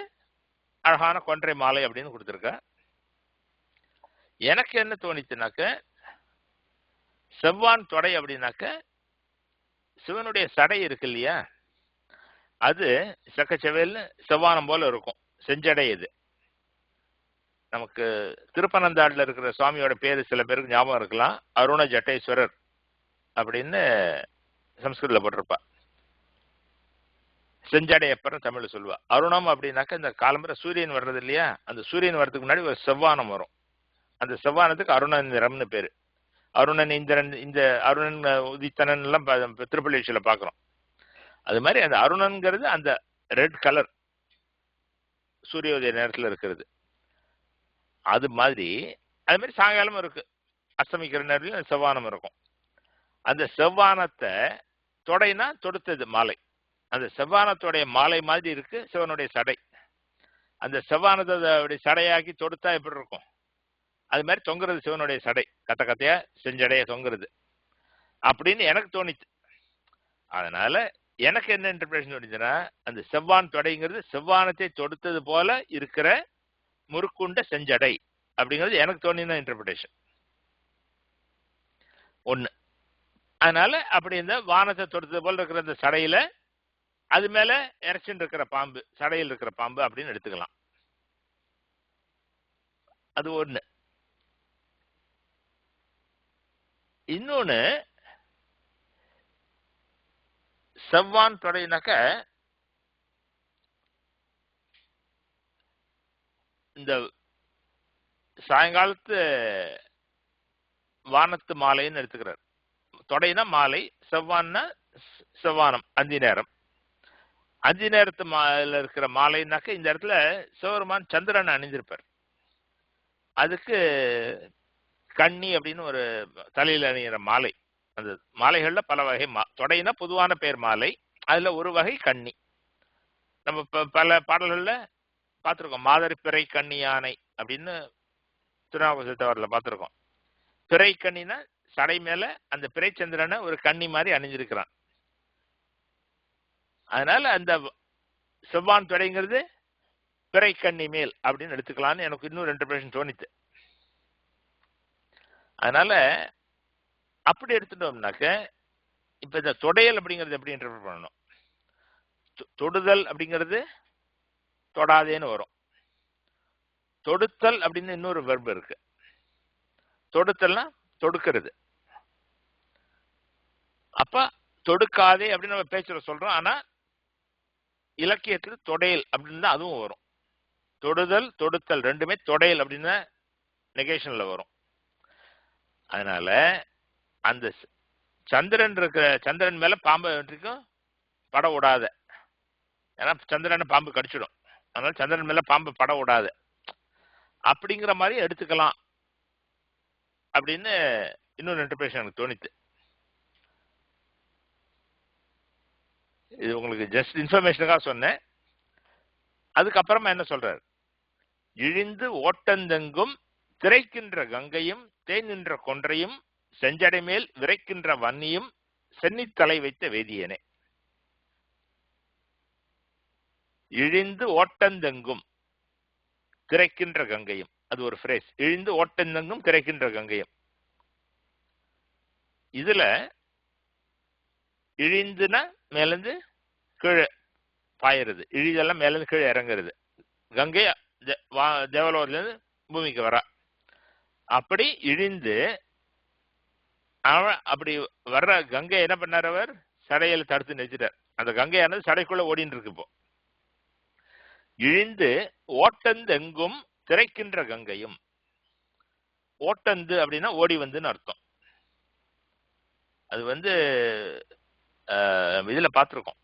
அழகான கொன்றை மாலை அப்படின்னு கொடுத்துருக்க. எனக்கு என்ன தோணிச்சுனாக்க, செவ்வான் தொடை அப்படின்னாக்க சிவனுடைய சடை இருக்கு இல்லையா, அது செக்கச்செவேல்னு செவ்வானம் போல இருக்கும், செஞ்சடை. இது நமக்கு திருப்பனந்தாடுல இருக்கிற சுவாமியோட பேரு சில பேருக்கு ஞாபகம் இருக்கலாம், அருண ஜட்டேஸ்வரர் அப்படின்னு சம்ஸ்கிருதத்தில் போட்டிருப்பா. செஞ்சடையப்பர் தமிழ் சொல்லுவா. அருணம் அப்படின்னாக்க இந்த காலம்பர சூரியன் வர்றது இல்லையா, அந்த சூரியன் வர்றதுக்கு முன்னாடி ஒரு செவ்வானம் வரும். அந்த செவ்வானத்துக்கு அருணந்திரம்னு பேரு. அருணன் இந்திரன், இந்த அருணன் உதித்தனன் எல்லாம் திருப்பள்ளியில பாக்குறோம். அது மாதிரி அந்த அருணன்கிறது அந்த ரெட் கலர் சூரியோதய நேரத்தில் இருக்கிறது. அது மாதிரி அது மாதிரி சாயங்காலமும் இருக்கு, அஸ்தமிக்கிற நேரத்துலையும் செவ்வானம் இருக்கும். அந்த செவ்வானத்தை தொடைனா தொடுத்தது மாலை, அந்த செவ்வானத்துடைய மாலை மாதிரி இருக்கு சிவனுடைய சடை. அந்த செவ்வானத்தை சடையாக்கி தொடுத்தா எப்படி இருக்கும், அது மாதிரி தொங்குறது சிவனுடைய சடை, கத்த கத்தையா செஞ்சடைய தொங்குறது அப்படின்னு எனக்கு தோணிச்சு. அதனால எனக்கு என்ன இன்டர்பிரேஷன் தோணிச்சுன்னா, அந்த செவ்வான் தொடைங்கிறது செவ்வானத்தை தொடுத்தது போல இருக்கிற முறுக்குண்ட செஞ்சடை அப்படிங்கிறது எனக்கு தோணின இன்டர்பிரேஷன் ஒண்ணு. அதனால அப்படி இந்த வானத்தை தொடுத்தது போல இருக்கிற அந்த சடையில அது மேல இறைச்சின்னு இருக்கிற பாம்பு, சடையில் இருக்கிற பாம்பு அப்படின்னு எடுத்துக்கலாம். அது ஒண்ணு. இன்னொன்னு, செவ்வான் தொடைனாக்க இந்த சாயங்காலத்து வானத்து மாலைன்னு எடுத்துக்கிறார். தொடைனா மாலை, செவ்வான்னா செவ்வானம், அந்தி நேரம். அந்தி நேரத்து இருக்கிற மாலைனாக்க இந்த இடத்துல சிவபெருமான் சந்திரன் அணிஞ்சிருப்பார். அதுக்கு கண்ணி அப்படின்னு ஒரு தலையில் அணிகிற மாலை. அந்த மாலைகள்ல பல வகை. தொடைனா பொதுவான பேர் மாலை, அதுல ஒரு வகை கண்ணி. நம்ம பல பாடல்கள்ல பார்த்துருக்கோம். மாதர் பிறை கண்ணி யானை அப்படின்னு திருநாவுக்கரசர் பார்த்துருக்கோம். பிறை கண்ணினா சடை மேல அந்த பிறைச்சந்திரனை ஒரு கண்ணி மாதிரி அணிஞ்சிருக்கிறான். அதனால அந்த செவ்வான் தொடைங்கிறது பிறை கண்ணி மேல் அப்படின்னு எடுத்துக்கலான்னு எனக்கு இன்னும் 2 தோணித்து. அதனால அப்படி எடுத்துட்டோம்னாக்க இப்ப இந்த தொடையல் அப்படிங்கிறது எப்படி இன்டர்பிரட் பண்ணணும்? தொடுதல் அப்படிங்கிறது தொடாதேன்னு வரும். தொடுத்தல் அப்படின்னு இன்னொரு வெர்பு இருக்கு. தொடுத்தல்னா தொடுக்கிறது. அப்ப தொடுக்காதே அப்படின்னு நம்ம பேச்சுல சொல்றோம். ஆனா இலக்கியத்துல தொடையல் அப்படின்னு தான் அதுவும் வரும். தொடுதல் தொடுத்தல் ரெண்டுமே தொடையல் அப்படின்னு நெகேஷன்ல வரும். அதனால அந்த சந்திரன் மேல பாம்பு வரைக்கும் பட விடாத. ஏன்னா சந்திரனை பாம்பு கடிச்சிடும். அதனால சந்திரன் மேல பாம்பு பட விடாத அப்படிங்கிற மாதிரி எடுத்துக்கலாம் அப்படின்னு இன்னொரு இன்டர்பிரேஷன் எனக்கு தோணித்து. இது உங்களுக்கு ஜஸ்ட் இன்ஃபர்மேஷனுக்காக சொன்னேன். அதுக்கப்புறமா என்ன சொல்றாரு? இழிந்து ஓட்டந்தெங்கும் திரைக்கின்ற கங்கையும் தேன் நின்ற கொன்றையும் செஞ்சடை மேல் விரைக்கின்ற வன்னியும் சென்னித்தலை வைத்த வேதியனே. இழிந்து ஓட்டந்தெங்கும் திரைக்கின்ற கங்கையும், அது ஒரு ஃப்ரேஸ். இழிந்து ஓட்டந்தெங்கும் திரைக்கின்ற கங்கையும். இதுல இழிந்துனா மேலிருந்து கீழே பாயிருது, இழிதெல்லாம் மேலிருந்து கீழே இறங்குறது. கங்கை தேவலோகத்துல இருந்து பூமிக்கு வரா. அப்படி இழிந்து அப்படி வர்ற கங்கை என்ன பண்ணார்? அவர் சடையில தடுத்து நிறுத்திட்டார். அந்த கங்கையானது சடைக்குள்ள ஓடின்னு இருக்கு. இப்போ இழிந்து ஓட்டந்து எங்கும் திரைக்கின்ற கங்கையும். ஓட்டந்து அப்படின்னா ஓடி வந்துன்னு அர்த்தம். அது இதுல பார்த்திருக்கோம்.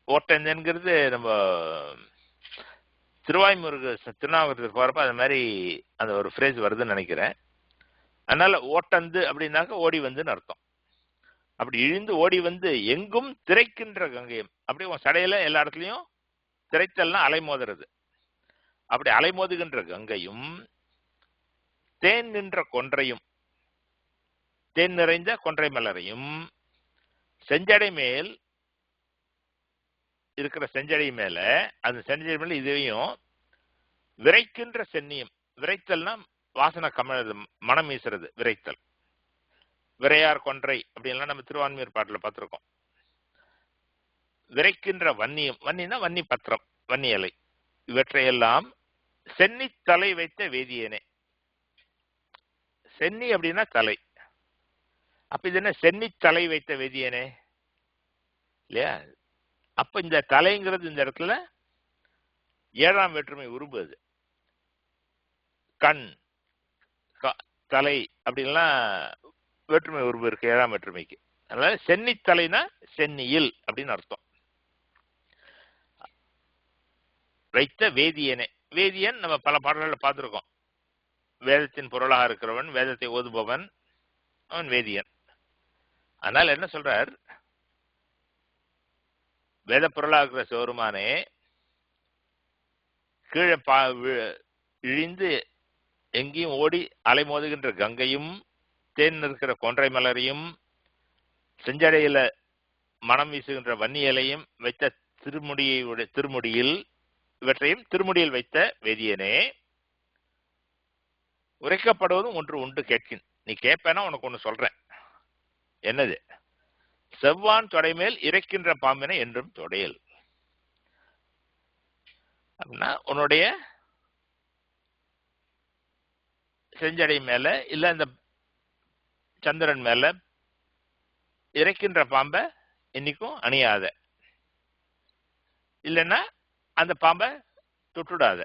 ஓட்டந்துங்கிறது நம்ம திருநாவுக்கரசர் போறப்ப அது மாதிரி அந்த ஒரு ஃப்ரேஸ் வருதுன்னு நினைக்கிறேன். அதனால ஓட்டந்து அப்படின்னாக்க ஓடி வந்துன்னு அர்த்தம். அப்படி இழிந்து ஓடி வந்து எங்கும் திரைக்கின்ற கங்கையும். அப்படி உன் சடையில எல்லா இடத்துலயும் திரைத்தல்னா அலைமோதுறது. அப்படி அலைமோதுகின்ற கங்கையும் தேன் நின்ற கொன்றையும், தேன் நிறைந்த கொன்றை மலரையும் செஞ்சடை மேல் இருக்கிற செஞ்சடை மேல, அந்த செஞ்சடை மேல இதையும் விரைக்கின்ற சென்னியும். விரைத்தல்னா வாசனை கமழது, மனம் வீசுறது விரைத்தல். விரையார் கொன்றை அப்படின்லாம் நம்ம திருவான்மையூர் பாட்டுல பார்த்திருக்கோம். விரைக்கின்ற வன்னியும், வன்னினா வன்னி பத்திரம், வன்னி இலை, இவற்றையெல்லாம் சென்னி தலை வைத்த வேதியனே. சென்னி அப்படின்னா தலை. அப்ப இது என்ன? சென்னி தலை வைத்த வேதியனே இல்லையா? அப்ப இந்த தலைங்கிறது இந்த இடத்துல 7ஆம் வேற்றுமை உருபு. அது கண் தலை அப்படின்லாம் வேற்றுமை உருவு இருக்கு 7ஆம் வேற்றுமைக்கு. அதனால சென்னி தலைனா சென்னியில் அப்படின்னு அர்த்தம். வைத்த வேதியனே. வேதியன் நம்ம பல பாடல்களை பார்த்திருக்கோம். வேதத்தின் பொருளாக இருக்கிறவன், வேதத்தை ஓதுபவன், அவன் வேதியன். அதனால என்ன சொல்றார்? வேத பொருளாக இருக்கிற சிவருமானே, கீழே இழிந்து எங்கேயும் ஓடி அலைமோதுகின்ற கங்கையும் தேன் இருக்கிற கொன்றை மலரையும் செஞ்சடையில மனம் வீசுகின்ற வன்னி இலையும் வைத்த திருமுடியில், இவற்றையும் திருமுடியில் வைத்த வேதியனே, உரைக்கப்படுவதும் ஒன்று உண்டு கேட்கின். நீ கேட்பேனா உனக்கு ஒண்ணு சொல்றேன். என்னது? செவ்வான் தொடை மேல் இறைக்கின்ற பாம்பினை என்றும் தொடையல். அப்படின்னா உன்னுடைய செஞ்சடை மேல இல்ல இந்த சந்திரன் மேல இறைக்கின்ற பாம்பை இன்னைக்கும் அணியாத, இல்லைன்னா அந்த பாம்பை தொட்டுடாத.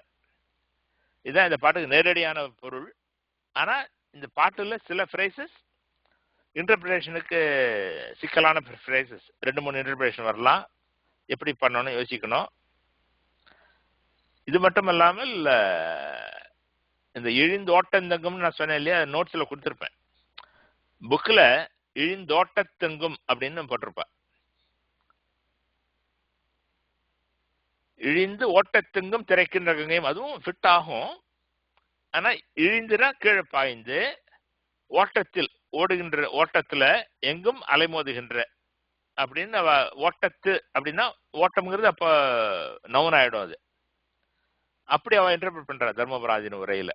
இதுதான் இந்த பாட்டுக்கு நேரடியான பொருள். ஆனா இந்த பாட்டுல சில பிரைசஸ் இன்டர்பிரேஷனுக்கு சிக்கலான பிரைசஸ், 2-3 இன்டர்பிரேஷன் வரலாம். எப்படி பண்ணணும் யோசிக்கணும். இது மட்டும் இல்லாமல் இந்த இழிந்தோட்டந்தெங்கும் நான் சொன்னேன் இல்லையா, நோட்ஸ்ல கொடுத்துருப்பேன். புக்ல இழிந்தோட்டத்தெங்கும் அப்படின்னு போட்டிருப்பேன். இழிந்து ஓட்டத்தெங்கும் திரைக்கின்ற கங்கையும், அதுவும் ஃபிட் ஆகும். ஆனா இழிந்துனா கீழே பாய்ந்து, ஓட்டத்தில் ஓடுகின்ற, ஓட்டத்துல எங்கும் அலைமோதுகின்ற அப்படின்னு ஓட்டத்து அப்படின்னா ஓட்டம்ங்கிறது அப்ப நவுன் ஆயிடும். அது அப்படி அவ இன்டர்பிரட் பண்ற தர்மபராஜின் உரையில.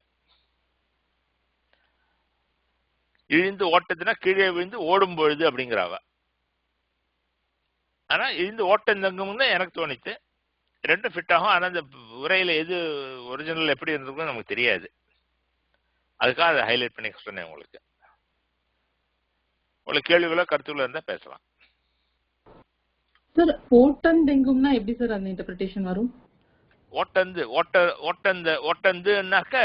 இழிந்து ஓட்டத்துனா கீழே விழுந்து ஓடும் பொழுது அப்படிங்கிறவ. ஆனா இழிந்து ஓட்டந்தங்கும் தான் எனக்கு தோணிச்சு. ரெண்டும் ஃபிட் ஆகும். ஆனா இந்த உரையில எது ஒரிஜினல் எப்படி இருந்திருக்கும் நமக்கு தெரியாது. அதுக்காக அதை ஹைலைட் பண்ணி சொன்னேன் உங்களுக்கு. உங்களுக்கு கேள்விகளோ கருத்துக்களோ இருந்தா பேசலாம். சார் ஓட்டந்தெங்கும்னா எப்படி சார் அந்த இன்டர்பிரிட்டேஷன் வரும்? ஓட்டந்துனாக்க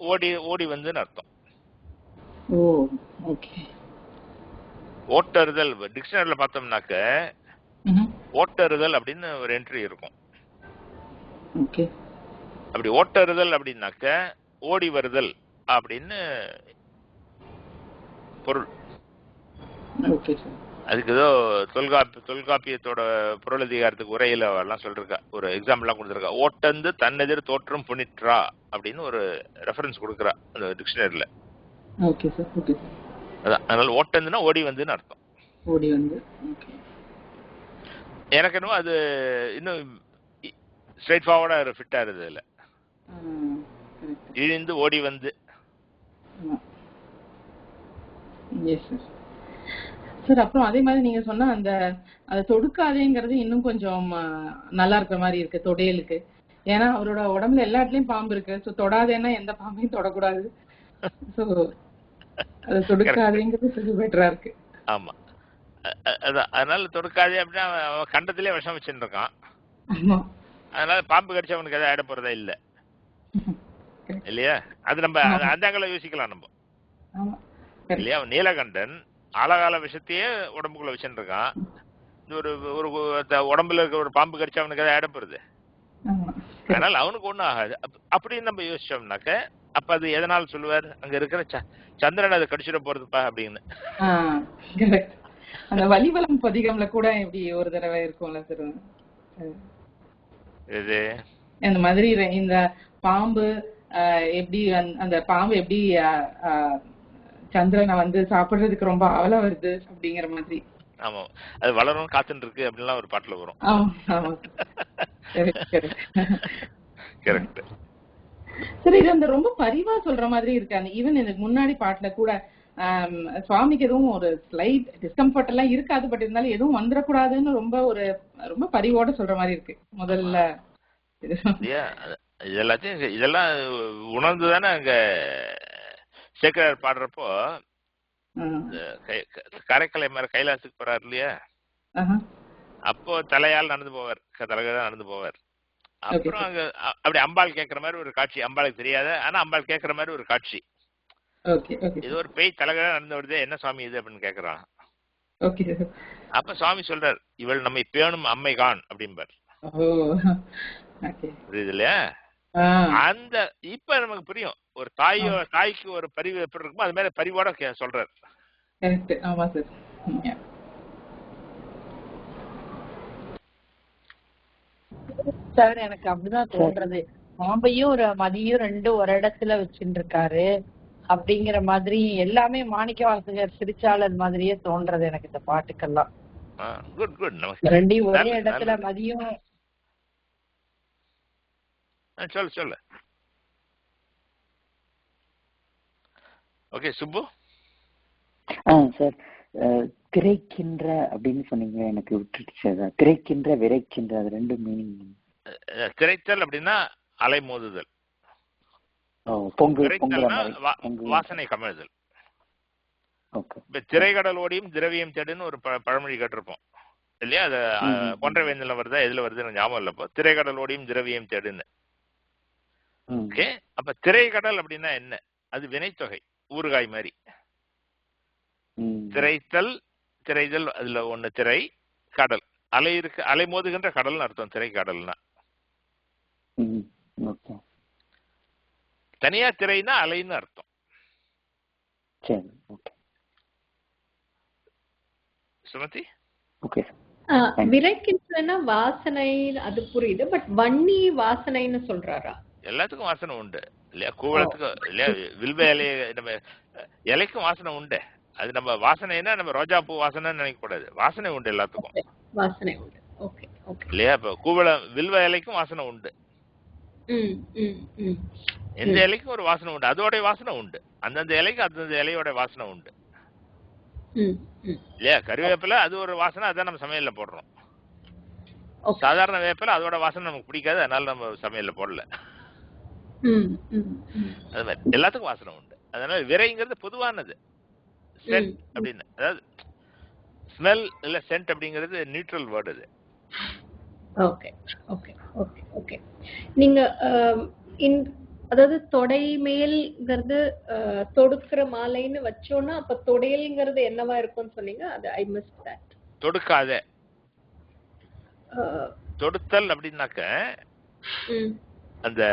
ஓடி ஓடி வந்துன்னு அர்த்தம். ஓ ஓகே. ஓட்டறுதல் டிக்ஷனரியில பார்த்தோம்னாக்க ஓட்டறுதல் அப்படின்னு ஒரு என்ட்ரி இருக்கும். ஓகே. அப்படி ஓட்டறுதல் அப்படின்னாக்க ஓடி வருதல் அப்படின்னு பொருள். Okay sir. அதுக்கு ஏதோ தொல்காப்பியத்தோட பொருளதிகாரத்துக்கு உரையில எல்லாம் சொல்லிருக்கா, ஒரு எக்ஸாம்பிள் எல்லாம் கொடுத்துருக்கா. ஓட்டந்து தன்னெதிர் தோற்றம் புனிற்றா அப்படின்னு ஒரு ரெஃபரன்ஸ் கொடுக்குறா அந்த டிக்ஷனரியில. Okay sir. Okay sir. அதான், அதனால ஓட்டந்துன்னா ஓடி வந்துன்னு அர்த்தம். ஓடி வந்து. ஓகே. எனக்கு என்னமோ அது இன்னும் ஸ்ட்ரைட் ஃபார்வர்டா ஃபிட் ஆகுது. இல்ல இழிந்து ஓடி வந்து. சார் அப்புறம் அதே மாதிரி நீங்க சொன்ன அந்த அதை தொடுக்காதேங்கிறது இன்னும் கொஞ்சம் நல்லா இருக்கிற மாதிரி இருக்கு தொடையலுக்கு. ஏன்னா அவரோட உடம்புல எல்லா இடத்துலயும் பாம்பு இருக்கு. ஸோ தொடாதேன்னா எந்த பாம்பையும் தொடக்கூடாது. ஸோ அதை தொடுக்காதேங்கிறது கொஞ்சம் பெட்டரா இருக்கு. ஆமா, அதான். அதனால தொடுக்காதே அப்படின்னா அவன் கண்டத்திலே விஷம் வச்சுட்டு இருக்கான். அதனால பாம்பு கடிச்சு அவனுக்கு எதாவது ஆயிட போறதா இல்ல இல்லையா? அது நம்ம அந்த ஆங்கில யோசிக்கலாம் நம்ம இல்லையா? நீலகண்டன் ஆழகால விஷத்தையே உடம்புக்குள்ள வச்சுட்டு இருக்கான். ஒரு ஒரு உடம்புல இருக்க ஒரு பாம்பு கடிச்சு அவனுக்கு எதாவது ஆயிட போறது. அதனால அவனுக்கு ஒண்ணும் ஆகாது அப்படின்னு நம்ம யோசிச்சோம்னாக்க அப்ப அது எதனால சொல்லுவார், அங்க இருக்கிற சந்திரன் அதை கடிச்சிட போறதுப்பா அப்படின்னு. அந்த வலிவலம் பதிகம்ல கூட இப்படி ஒரு தடவை இருக்கும்ல சார், இது இந்த மாதிரி இந்த பாம்பு எப்படி அந்த பாம்பு எப்படி சந்திரனை வந்து சாப்பிடுறதுக்கு ரொம்ப ஆவலா வருது அப்படிங்கிற மாதிரி. ஆமா, அது வளரும் காத்துட்டு இருக்கு அப்படின்லாம் ஒரு பாட்டுல வரும். கரெக்ட். சரி, இது அந்த ரொம்ப பரிவா சொல்ற மாதிரி இருக்காங்க. ஈவன் எனக்கு முன்னாடி பாட்டுல கூட சுவாமிக்கு எதுவும் ஒரு ஸ்லைட் டிஸ்கம்ஃபர்ட் எல்லாம் இருக்காது, பட் இருந்தாலும் எதுவும் வந்துடக்கூடாதுன்னு ரொம்ப பரிவோட சொல்ற மாதிரி இருக்கு முதல்ல. இதெல்லாம் உணர்ந்துதானே அங்க சேக்கரார் பாடுறப்போ காரைக்காலை மேல கைலாசத்துக்கு போறாரு இல்லையா? அப்போ தலையால் நடந்து போவார், தலைதான் நடந்து போவார். அப்புறம் அங்க அப்படி அம்பாள் கேட்கற மாதிரி ஒரு காட்சி, அம்பாளுக்கு தெரியாத ஆனா அம்பாள் கேட்கற மாதிரி ஒரு காட்சி. இது ஒரு பேய் தலைகா நடந்து வருது, என்ன சுவாமி இது அப்படின்னு கேக்குறான். அப்ப சுவாமி சொல்றார், இவள் நம்மை பேணும் அம்மை கான் அப்படிம்பார். புரியுது இல்லையா? அந்த இப்ப நமக்கு புரியும், ஒரு தாய்க்கு ஒரு பரிவு எப்படி இருக்குமோ அது மாதிரி பரிவோட சொல்றார். சார் எனக்கு அப்படிதான் தோன்றது. பாம்பையும் ஒரு மதியம் ரெண்டும் ஒரு இடத்துல வச்சுட்டு இருக்காரு அப்படிங்கிற மாதிரி எல்லாமே மாணிக்க வாசகர் சிரிச்சாளர் மாதிரியே தோன்றது எனக்கு இந்த பாட்டுக்கெல்லாம். ரெண்டையும் ஒரே இடத்துல மதியம். சொல்லு. ஓகே சுப்பு. சார், திரைக்கின்ற அப்படின்னு சொன்னீங்க, எனக்கு விட்டுடுச்சு. திரைக்கின்ற விரைக்கின்ற அது ரெண்டு மீனிங். திரைத்தல் அப்படின்னா அலை மோதுதல், வாசனை கமழ்தல். திரைக்கடலோடையும் திரவியம் தேடுன்னு ஒரு பழமொழி கேட்டிருப்போம் இல்லையா? அது கொன்றைவேந்தல வருதா எதுல வருதுன்னு ஞாபகம் இல்லப்போ, திரைக்கடலோடையும் திரவியம் தேடுன்னு. ஓகே, அப்ப திரைக்கடல் அப்படின்னா என்ன? அது வினைத்தொகை, ஊறுகாய் மாதிரி. திரைதல் அதுல ஒண்ணு திரை, கடல், அலை இருக்கு, அலை மோதுகின்ற கடல்னு அர்த்தம் திரைக்கடல்னா. தனியா திரைனா அலைன்னு அர்த்தம். சுமதி. விரைக்கின்றன வாசனை அது புரியுது, பட் வன்னி வாசனைன்னு சொல்றாரா? எல்லாத்துக்கும் வாசனை உண்டு இல்லையா? கூவளத்துக்கு இல்லையா, வில்வ இலைய நம்ம இலைக்கும் வாசனை உண்டு. அது நம்ம வாசனைன்னா நம்ம ரோஜா பூ வாசனை நினைக்க கூடாது, வாசனை உண்டு எல்லாத்துக்கும், வாசனை உண்டு. ஓகே இல்லையா? இப்ப கூவளம் வில்வ இலைக்கும் வாசனை உண்டு, எந்த இலைக்கும் ஒரு வாசனை உண்டு, அதோட வாசனை உண்டு, அந்தந்த இலைக்கு அந்தந்த இலையோட வாசனை உண்டு இல்லையா? கறிவேப்பிலை அது ஒரு வாசனை, அதான் நம்ம சமையல்ல போடுறோம். சாதாரண வேப்பிலை அதோட வாசனை நமக்கு பிடிக்காது, அதனால நம்ம சமையல்ல போடல. அது மாதிரி எல்லாத்துக்கும் வாசனை உண்டு. அதனால விரைங்கிறது பொதுவானது, சென்ட் அப்படின்னு. அதாவது ஸ்மெல் இல்ல சென்ட் அப்படிங்கிறது நியூட்ரல் வேர்டு அது. Okay okay okay okay. நீங்க அதாவது தொடை மேல்ங்கிறது தொடுக்கிற மாலைன்னு வச்சோம்னா அப்ப தொடையல்ங்கிறது என்னவா இருக்கும்னு சொன்னீங்க? அது ஐ மிஸ் தட். தொடுக்காத, தொடுத்தல் அப்படின்னாக்க அந்த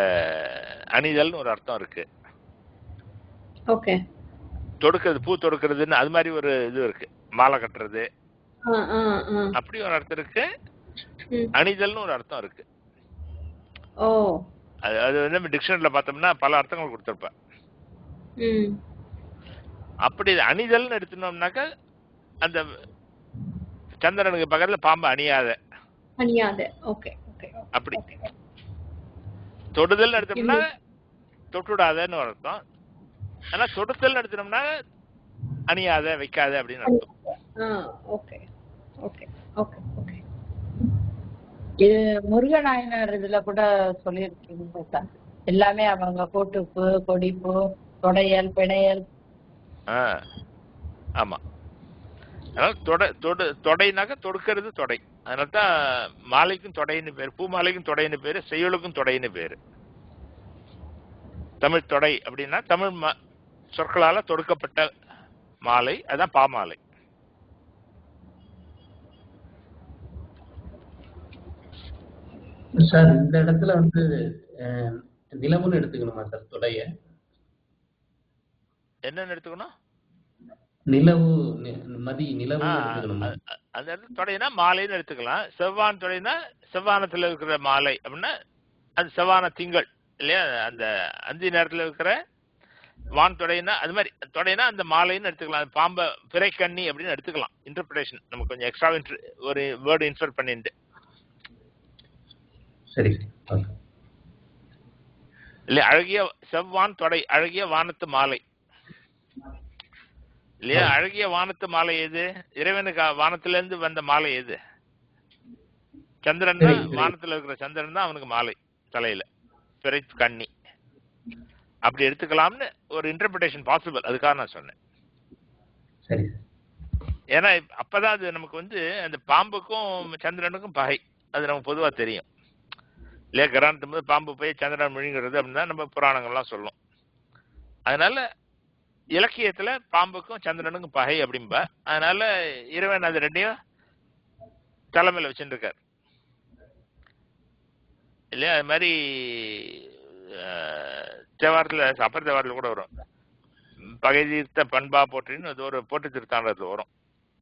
அணிதல்னு ஒரு அர்த்தம் இருக்கு. ஓகே. தொடுக்கிறது, பூ தொடுக்கிறதுன்னு அது மாதிரி ஒரு இது இருக்கு. மாலை கட்டுறது அப்படி ஒரு அர்த்தம் இருக்கு. அணிதல்னு ஒரு அர்த்தம் இருக்கு. ஓ, அது வந்து டிக்ஷனரியில பார்த்தோம்னா பல அர்த்தங்கள் கொடுத்திருப்பேன். அப்படி அணிதல்னு எடுத்துனோம்னாக்க அந்த சந்திரனுக்கு பக்கத்துல பாம்பு அணியாத. Okay okay. அப்படி தொடுதல் எடுத்தோம்னா தொட்டுடாதன்னு ஒரு அர்த்தம். ஆனா தொடுத்தல் எடுத்தோம்னா அணியாத, வைக்காத அப்படின்னு அர்த்தம். Okay okay okay okay. இது முருகநாயனார் இதுல கூட சொல்லியிருக்கீங்க சார். எல்லாமே அவங்க கோட்டுப்பு, கொடிப்பு, தொடையல், பிணையல். ஆமா. அதனால தொடைனாக்க தொடுக்கிறது தொடை. அதனால்தான் மாலைக்கும் தொடைன்னு பேரு, பூ மாலைக்கும் தொடைன்னு பேரு, செய்யுளுக்கும் தொடைன்னு பேரு. தமிழ் தொடை அப்படின்னா தமிழ் சொற்களால தொடுக்கப்பட்ட மாலை, அதான் பாமாலை. சார் இந்த இடத்துல வந்து நிலவுன்னு எடுத்துக்கணுமா சார் தொடைய? என்னன்னு எடுத்துக்கணும்? நிலவு, நிலவு எடுத்துக்கணுமா? அந்த இடத்துல தொடைனா மாலைன்னு எடுத்துக்கலாம். செவ்வான் தொடைனா செவ்வானத்துல இருக்கிற மாலை அப்படின்னா அது செவ்வான திங்கள் இல்லையா? அந்த அந்தி நேரத்துல இருக்கிற வான் தொடைனா அது மாதிரி தொடைனா அந்த மாலைன்னு எடுத்துக்கலாம். பாம்பை பிறைக்கண்ணி அப்படின்னு எடுத்துக்கலாம். இன்டர்பிரேஷன் நமக்கு கொஞ்சம் எக்ஸ்ட்ரா ஒரு வேர்டு இன்சர்ட் பண்ணிட்டு. சரி இல்லையா? அழகிய செவ்வான் தொடை, அழகிய வானத்து மாலை இல்லையா? அழகிய வானத்து மாலை எது? இறைவனுக்கு வானத்துல இருந்து வந்த மாலை எது? சந்திரன் தான். வானத்துல இருக்கிற சந்திரன் தான் அவனுக்கு மாலை தலையில, பிறை கண்ணி. அப்படி எடுத்துக்கலாம்னு ஒரு இன்டர்பிரேஷன் பாசிபிள். அதுக்காக நான் சொன்னேன். ஏன்னா அப்பதான் அது நமக்கு வந்து அந்த பாம்புக்கும் சந்திரனுக்கும் பகை, அது நமக்கு பொதுவா தெரியும் இல்லையா? கிரானத்தும் போது பாம்பு போய் சந்திரன் முழுங்கிறது அப்படின்னா நம்ம புராணங்கள்லாம் சொல்லும். அதனால இலக்கியத்துல பாம்புக்கும் சந்திரனுக்கும் பகை அப்படின்பா. அதனால இறைவன் அது ரெண்டையும் தலைமையில வச்சுட்டு இருக்கார் இல்லையா? அது மாதிரி தேவாரத்துல, அப்பர் தேவாரத்துல கூட வரும், பகை தீர்த்த பண்பா போற்றின்னு அது ஒரு போட்டு திருத்தாண்டத்துல வரும்.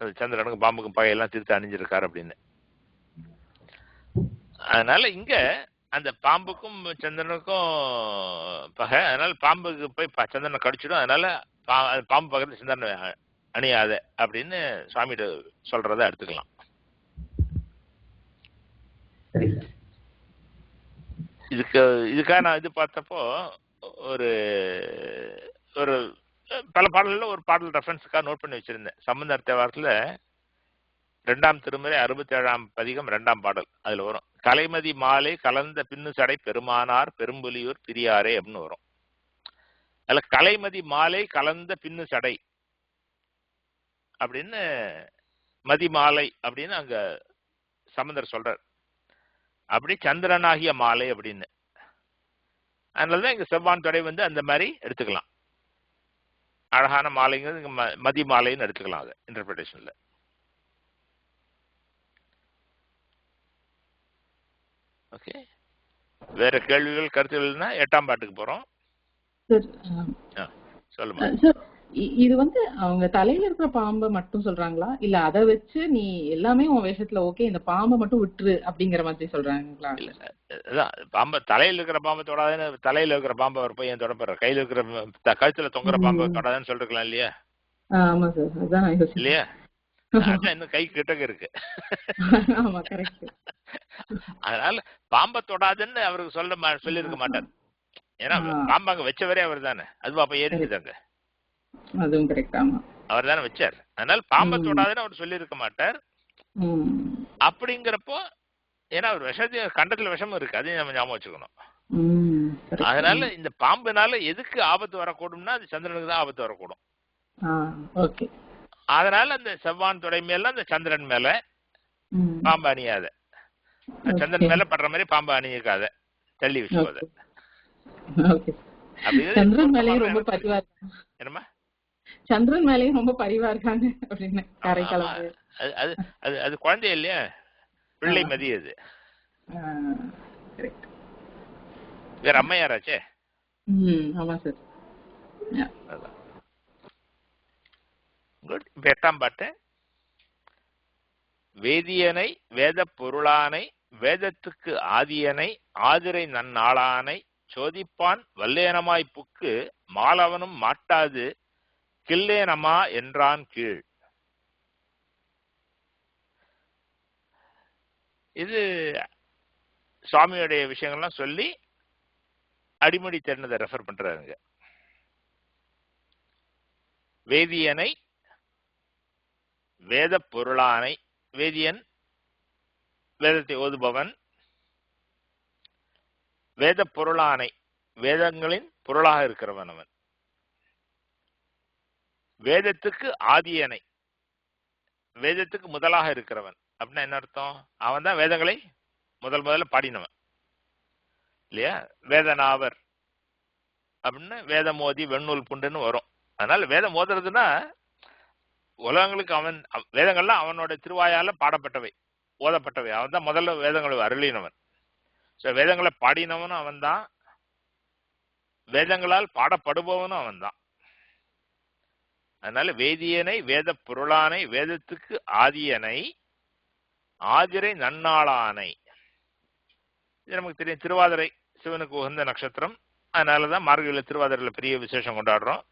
அது சந்திரனுக்கும் பாம்புக்கும் பகையெல்லாம் தீர்த்து அணிஞ்சிருக்காரு அப்படின்னு. அதனால இங்க அந்த பாம்புக்கும் சந்திரனுக்கும் பகை. அதனால பாம்புக்கு போய் சந்திரனை கடிச்சிடும். அதனால பாம்பு பக்கத்துல சந்திரனை அணியாத அப்படின்னு சுவாமிகிட்ட சொல்றத எடுத்துக்கலாம். இதுக்காக நான் இது பார்த்தப்போ ஒரு ஒரு பல பாடல்கள்ல ஒரு பாடல் ரெஃபரன்ஸுக்காக நோட் பண்ணி வச்சிருந்தேன். சம்பந்தர் தேவாரத்துல 2ஆம் திருமுறை 67ஆம் பதிகம் 2ஆம் பாடல். அதுல வரும், கலைமதி மாலை கலந்த பின்னு சடை பெருமானார் பெரும்புலியூர் பிரியாரே அப்படின்னு வரும். அதுல கலைமதி மாலை கலந்த பின்னு சடை அப்படின்னு மதி மாலை அப்படின்னு அங்க சம்பந்தர் சொல்றார். அப்படி சந்திரனாகிய மாலை அப்படின்னு. அதனாலதான் இங்க செவ்வான் தொடை வந்து அந்த மாதிரி எடுத்துக்கலாம். அழகான மாலைங்கிறது இங்க மதி மாலைன்னு எடுத்துக்கலாம் அது இன்டர்பிரேஷன்ல. ஓகே, வேற கேள்விகள் கருத்துகள்னா 8ஆம் பாட்டுக்கு போறோம். சொல்லுமா சார், இது வந்து அவங்க தலையில இருக்கிற பாம்பை மட்டும் சொல்றாங்களா, இல்ல அதை வச்சு நீ எல்லாமே உன் வேஷத்துல ஓகே இந்த பாம்பை மட்டும் விட்டுரு அப்படிங்கிற மாதிரி சொல்றாங்களா? இல்ல, அதான் பாம்பை தலையில இருக்கிற பாம்பை தொடாதுன்னு, தலையில இருக்கிற பாம்பை அவர் போய் ஏன் தொடப்படுற, கையில இருக்கிற கழுத்துல தொங்குற பாம்பை தொடாதுன்னு சொல்லிருக்கலாம் இல்லையா? ஆமா சார், அதான் இல்லையா? அதான் இன்னும் கை கிட்டக்க இருக்கு. ஆமா, கரெக்ட். அதனால பாம்பை தொடாதுன்னு அவருக்கு சொல்லிருக்க மாட்டார். ஏன்னா பாம்பு அங்க வச்சவரே அவர் தானே, அதுவும் அப்ப ஏறிச்சுதாங்க. அதுவும் கரெக்ட். ஆமா, அவர் தானே வச்சார். அதனால பாம்பை தொடாதுன்னு அவர் சொல்லி இருக்க மாட்டார். அப்படிங்கிறப்போ ஏன்னா அவர் விஷத்தையும் கண்டத்துல விஷமும் இருக்கு, அதையும் நம்ம ஞாபகம் வச்சுக்கணும். அதனால இந்த பாம்புனால எதுக்கு ஆபத்து வரக்கூடும்னா அது சந்திரனுக்கு தான் ஆபத்து வரக்கூடும். ஓகே. அதனால அந்த செவ்வான் தொடை மேல அந்த சந்திரன் மேல பாம்பு அணியாத, சந்திரன் மேல படுற மாதிரி பாம்பு அணியிருக்காத, தள்ளி வச்சுக்கோத. சந்திரன் மேலேயும் ரொம்ப பரிவா இருக்காங்க. என்னமா சந்திரன் மேலேயும் ரொம்ப பரிவா இருக்காங்க அப்படின்னு காரைக்காலம். அது அது அது குழந்தை இல்லையா, பிள்ளை மதி. அது வேற அம்மையாராச்சே. ஆமா சார். குட். இப்ப 8ஆம் பாட்டு. வேதியனை வேத பொருளானை வேதத்துக்கு ஆதியனை ஆதிரை நன்னாளானை சோதிப்பான் வல்லேனமாய் புக்கு மாலவனும் மாட்டாது கில்லேனமா என்றான் கீழ். இது சுவாமியுடைய விஷயங்கள்லாம் சொல்லி அடிமொழி தெரிந்ததை ரெஃபர் பண்றாருங்க. வேதியனை வேத பொருளானை, வேதியன் வேதத்தை ஓதுபவன், வேத பொருளானை வேதங்களின் பொருளாக இருக்கிறவன் அவன், வேதத்துக்கு ஆதியனை வேதத்துக்கு முதலாக இருக்கிறவன். அப்படின்னா என்ன அர்த்தம்? அவன் தான் வேதங்களை முதல்ல பாடினவன் இல்லையா? வேதநாவர் அப்படின்னு வேதம் ஓதி வெண்ணூல் புண்டுன்னு வரும். அதனால வேதம் ஓதுறதுன்னா உலகங்களுக்கு அவன், வேதங்கள்லாம் அவனோட திருவாயால பாடப்பட்டவை, ஓதப்பட்டவை. அவன் தான் முதல்ல வேதங்களை அருளினவன். வேதங்களை பாடினவனும் அவன் தான், வேதங்களால் பாடப்படுபவனும் அவன் தான். அதனால வேதியனை வேத பொருளானை வேதத்துக்கு ஆதியனை ஆதிரை நன்னாளானை. இது நமக்கு தெரியும். திருவாதிரை சிவனுக்கு உகந்த நட்சத்திரம். அதனாலதான் மார்கழியில திருவாதிரையில பெரிய விசேஷம் கொண்டாடுறோம்.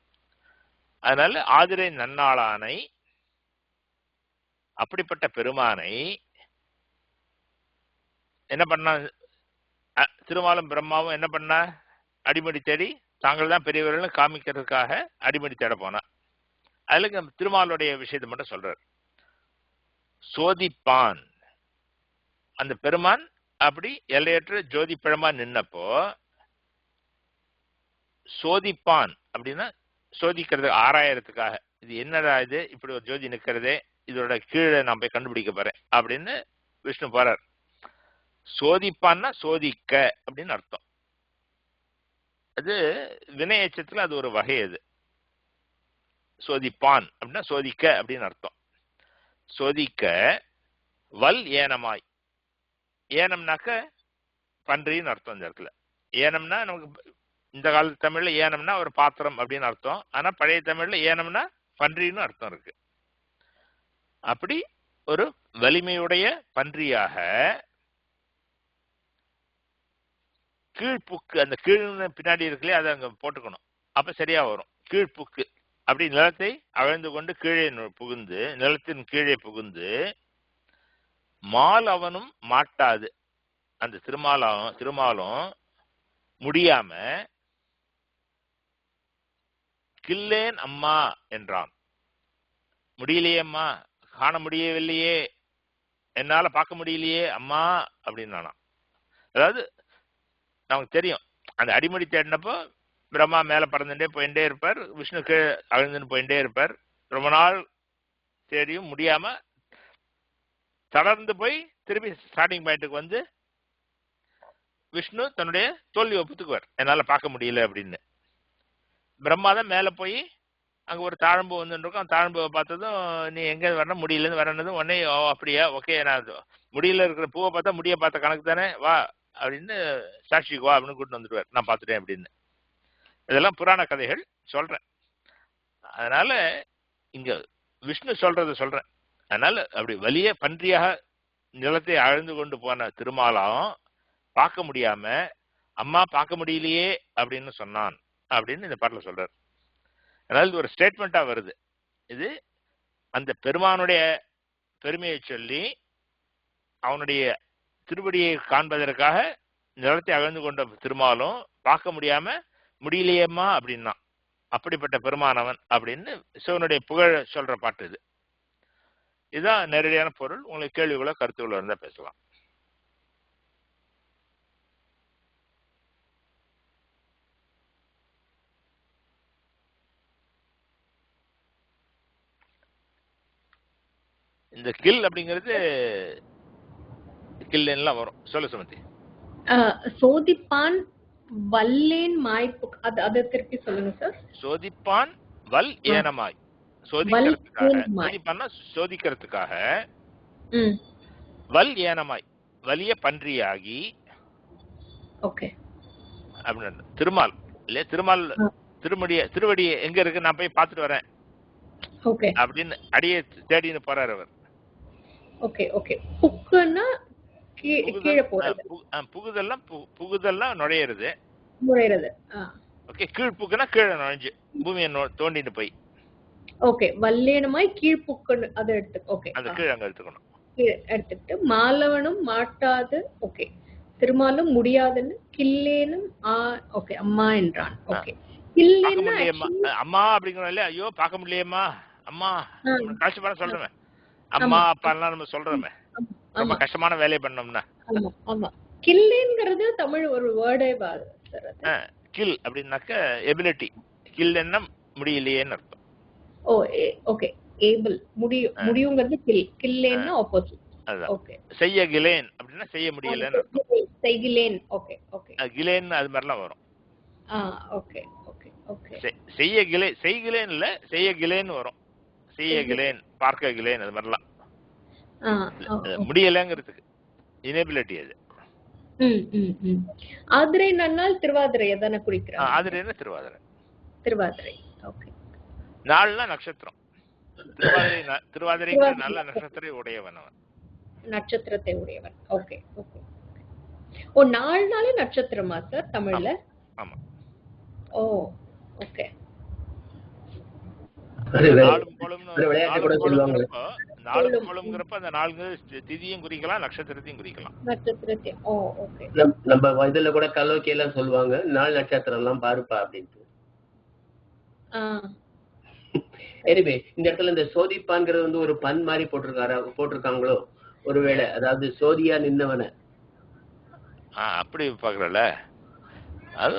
அதனால ஆதிரை நன்னாளானை, அப்படிப்பட்ட பெருமானை என்ன பண்ண திருமாலும் பிரம்மாவும் என்ன பண்ண, அடிமடி தேடி தாங்கள் தான் பெரியவர்கள் காமிக்கிறதுக்காக அடிமடி தேட போனா. அதுல திருமாலுடைய விஷயத்தை மட்டும் சொல்றார். சோதிப்பான், அந்த பெருமான் அப்படி எல்லையற்ற ஜோதி பழமா நின்னப்போ, சோதிப்பான் அப்படின்னா சோதிக்கிறது, ஆராயறதுக்காக. இது என்னடா இது, இப்படி ஒரு ஜோதி நிற்கிறதே, இதோட கீழே நான் போய் கண்டுபிடிக்க போறேன் அப்படின்னு விஷ்ணு போறார். சோதிப்பான்னா சோதிக்க அப்படின்னு அர்த்தம். அது வினை எச்சத்துல அது ஒரு வகை. அது சோதிப்பான் அப்படின்னா சோதிக்க அப்படின்னு அர்த்தம். சோதிக்க வல் ஏனமாய், ஏனம்னாக்க பன்றின்னு அர்த்தம். இந்த இடத்துல ஏனம்னா நமக்கு இந்த காலத்து தமிழ்ல ஏனம்னா ஒரு பாத்திரம் அப்படின்னு அர்த்தம். ஆனா பழைய தமிழ்ல ஏனம்னா பன்றின்னு அர்த்தம் இருக்கு. அப்படி ஒரு வலிமையுடைய பன்றியாக கீழ்ப்புக்கு, அந்த கீழ் பின்னாடி இருக்குல்லையே அதை அங்க போட்டுக்கணும், அப்ப சரியா வரும். கீழ்ப்புக்கு அப்படி நிலத்தை அகழ்ந்து கொண்டு கீழே புகுந்து, நிலத்தின் கீழே புகுந்து, மால் அவனும் மாட்டாது, அந்த திருமாலும் முடியாம கில்லேன் அம்மா என்றான். முடியலையே அம்மா, காண முடியவில்லையே, என்னால பார்க்க முடியலையே அம்மா அப்படின்னு. அதாவது நமக்கு தெரியும், அந்த அடிமடி தேடினப்போ பிரம்மா மேல பறந்துட்டே போயிட்டே இருப்பார், விஷ்ணுக்கு அகழ்ந்துன்னு போயிட்டே இருப்பார். ரொம்ப நாள் தேடியும் முடியாம தளர்ந்து போய் திருப்பி ஸ்டார்டிங் பாயிண்ட்டுக்கு வந்து விஷ்ணு தன்னுடைய தோல்வி ஒப்புத்துக்குவார், என்னால பார்க்க முடியல அப்படின்னு. பிரம்மா தான் மேல போய் அங்க ஒரு தாழம்பு வந்துருக்கும், அந்த தாழம்புவை பார்த்ததும் நீ எங்க வரணும், முடியலன்னு வரனதும் உடனே ஓ அப்படியா, ஓகே, நான் முடியல இருக்கிற பூவை பார்த்தா முடிய பார்த்த கணக்கு தானே, வா அப்படின்னு சாட்சிக்கு வா அப்படின்னு கூட்டிட்டு வந்துடுவார், நான் பார்த்துட்டேன் அப்படின்னு. இதெல்லாம் புராண கதைகள் சொல்றேன். அதனால இங்க விஷ்ணு சொல்றத சொல்றேன். அதனால அப்படி வலிய பன்றியாக நிலத்தை அழுந்து கொண்டு போன திருமாலும் பார்க்க முடியாம அம்மா பார்க்க முடியலையே அப்படின்னு சொன்னான் அப்படின்னு இந்த பாட்டுல சொல்றாரு. அதனால இது ஒரு ஸ்டேட்மெண்டா வருது. இது அந்த பெருமானுடைய பெருமையை சொல்லி அவனுடைய திருவடியை காண்பதற்காக நிலத்தை அகழ்ந்து கொண்ட திருமாலும் பார்க்க முடியாம முடியலையேம்மா அப்படின்னா, அப்படிப்பட்ட பெருமானவன் அப்படின்னு சிவனுடைய புகழ் சொல்ற பாட்டு இது. இதுதான் நேரடியான பொருள். உங்களுக்கு கேள்விகளோ கருத்துகளோ இருந்தா பேசலாம். இந்த கில் அப்படிங்கிறது கில்லுலாம் வரும். சொல்லு சுமதி. சோதிப்பான் வல்லேன் மாய்ப்பு, அதை திருப்பி சொல்லுங்க சார். சோதிப்பான் வல் ஏனமாய், சோதிக்கிறதுக்காக, சோதிக்கிறதுக்காக வல் ஏனமாய், வலிய பன்றியாகி அப்படின்னு. திருமால் இல்லையா, திருமால் திருவடிய எங்க இருக்கு, நான் போய் பார்த்துட்டு வரேன் அப்படின்னு அடியே தேடின்னு போறாரு அவர். புகுதெல்லாம் நுழையிறது. கீழ் புக்குன்னா கீழே நுழைஞ்சு பூமியை தோண்டிட்டு போய். வல்லேனமாய் கீழ்ப்புக்கு அதை எடுத்து அந்த கீழே அங்க எடுத்துக்கணும். எடுத்துட்டு மாலவனும் மாட்டாது திருமாலும் முடியாதுன்னு கில்லேனும் அம்மா என்றான். அம்மா அப்படிங்கிறோம் இல்லையா, ஐயோ பார்க்க முடியலையேம்மா, அம்மா காட்சி பண்ண சொல்றேன், அம்மா அப்பா எல்லாம் நம்ம சொல்றோமே, ரொம்ப கஷ்டமான வேலையை பண்ணோம்னா. கில்லேங்கிறது தமிழ் ஒரு வேர்டே. கில் அப்படின்னாக்க எபிலிட்டி, கில் என்ன முடியலையேன்னு அர்த்தம். ஏபிள் முடியுங்கிறது கில், கில்லேன்னா ஆப்போசிட். செய்ய கிலேன் அப்படின்னா செய்ய முடியலன்னு அர்த்தம். செய்கிலேன் கிலேன் அது மாதிரிலாம் வரும். செய்ய கிளே, செய்கிலேன் இல்ல செய்ய கிலேன்னு வரும். செய்ய கிலேன், பார்க்க கிலேன், அது மாதிரிலாம் முடியலங்கிறதுக்கு இனேபிலிட்டி. அது ஆதிரை நன்னால் திருவாதிரை எதனை குறிக்கிறாங்க? ஆதிரைன்னா திருவாதிரை. திருவாதிரை நாள்னா நட்சத்திரம். திருவாதிரைக்கு நல்ல நட்சத்திரை உடையவன் அவன், நட்சத்திரத்தை உடையவன். நாள்னாலே நட்சத்திரமா சார் தமிழ்ல? ஆமா. நாளும் கோளும்ங்கிறப்ப அந்த நாளுங்க திதியும் குறிக்கலாம், நட்சத்திரத்தையும் குறிக்கலாம். நம்ம இதுல கூட கலோக்கி எல்லாம் சொல்லுவாங்க, நாள் நட்சத்திரம் எல்லாம் பாருப்பா அப்படின்ட்டு. எனிவே இந்த இடத்துல இந்த சோதிப்பான்ங்கிறது வந்து ஒரு பண் மாதிரி போட்டிருக்காங்களோ ஒருவேளை, அதாவது சோதியா நின்னவன அப்படி பாக்குறல, அது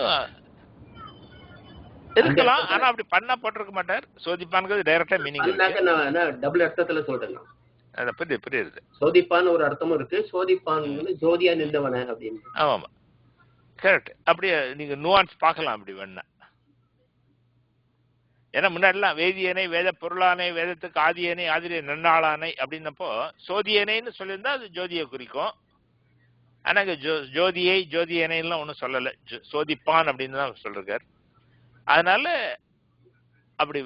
இருக்கலாம். ஆனா அப்படி பண்ணா போட்டிருக்க மாட்டார். சோதிப்பான்ங்கிறது டைரக்டா மீனிங் டபுள் அர்த்தத்துல சொல்றேன். புரியுது. சோதிப்பான் ஒரு அர்த்தமும் இருக்கு, சோதிப்பான் ஜோதியா நின்றவன அப்படின்னு. ஆமா கரெக்ட். அப்படியே நீங்க நுவான்ஸ் பார்க்கலாம் அப்படி வேணா. ஏன்னா முன்னாடிலாம் வேதியனை, வேத பொருளானை, வேதத்துக்கு ஆதியனை, ஆதிரிய நன்னாளானை அப்படின்னப்போ சோதியனைன்னு சொல்லியிருந்தா அது ஜோதியை குறிக்கும். ஆனா ஜோதியை ஜோதியனைலாம் ஒன்றும் சொல்லலை, சோதிப்பான் அப்படின்னு தான் சொல்றாரு. அதனால அப்படி